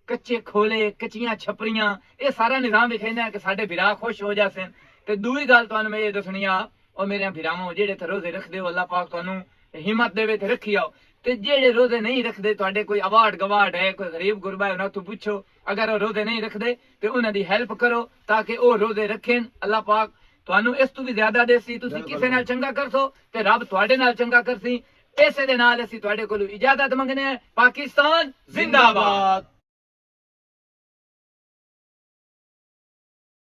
ਕੱਚੇ ਖੋਲੇ ਕੱਚੀਆਂ ਛਪਰੀਆਂ ਇਹ ਸਾਰਾ ਨਿਜ਼ਾਮ ਵਿਖਾਈਨੇ ਆਂ ਕਿ ਸਾਡੇ ਭਰਾ ਖੁਸ਼ ਹੋ ਜਾਸਨ ਤੇ ਦੂਜੀ ਗੱਲ ਤੁਹਾਨੂੰ ਮੈਂ ਇਹ ਦੱਸਣੀ ਆ ਉਹ ਮੇਰੇ ਭਰਾਵਾਂ ਜਿਹੜੇ ਤੇ ਰੋਜ਼ੇ ਰੱਖਦੇ ਹੋ ਅੱਲਾਹ ਪਾਕ ਤੁਹਾਨੂੰ ਹਿੰਮਤ ਦੇਵੇ ਤੇ ਰੱਖੀ ਆਓ ਤੇ ਜਿਹੜੇ ਰੋਜ਼ੇ ਨਹੀਂ ਰੱਖਦੇ ਤੁਹਾਡੇ ਕੋਈ ਅਵਾਰਡ ਗਵਾਰਡ ਹੈ ਕੋਈ ਗਰੀਬ ਗੁਰਬਾ ਹੈ ਉਹਨਾਂ ਤੋਂ ਪੁੱਛੋ ਅਗਰ ਉਹ ਰੋਜ਼ੇ ਨਹੀਂ ਰੱਖਦੇ ਤੇ ਉਹਨਾਂ ਦੀ ਹੈਲਪ ਕਰੋ ਤਾਂ ਕਿ ਉਹ ਰੋਜ਼ੇ ਰੱਖਣ ਅੱਲਾਹ ਪਾਕ ਤੁਹਾਨੂੰ ਇਸ ਤੋਂ ਵੀ ਜ਼ਿਆਦਾ ਦੇਸੀ ਤੁਸੀਂ ਕਿਸੇ ਨਾਲ ਚੰਗਾ ਕਰਸੋ ਤੇ ਰੱਬ ਤੁਹਾਡੇ ਨਾਲ ਚੰਗਾ ਕਰਸੀ ਇਸੇ ਦੇ ਨਾਲ ਅਸੀਂ ਤੁਹਾਡੇ ਕੋਲੋਂ ਇਜਾਜ਼ਤ ਮੰਗਨੇ ਆ ਪਾਕਿਸਤਾਨ ਜ਼ਿੰਦਾਬਾਦ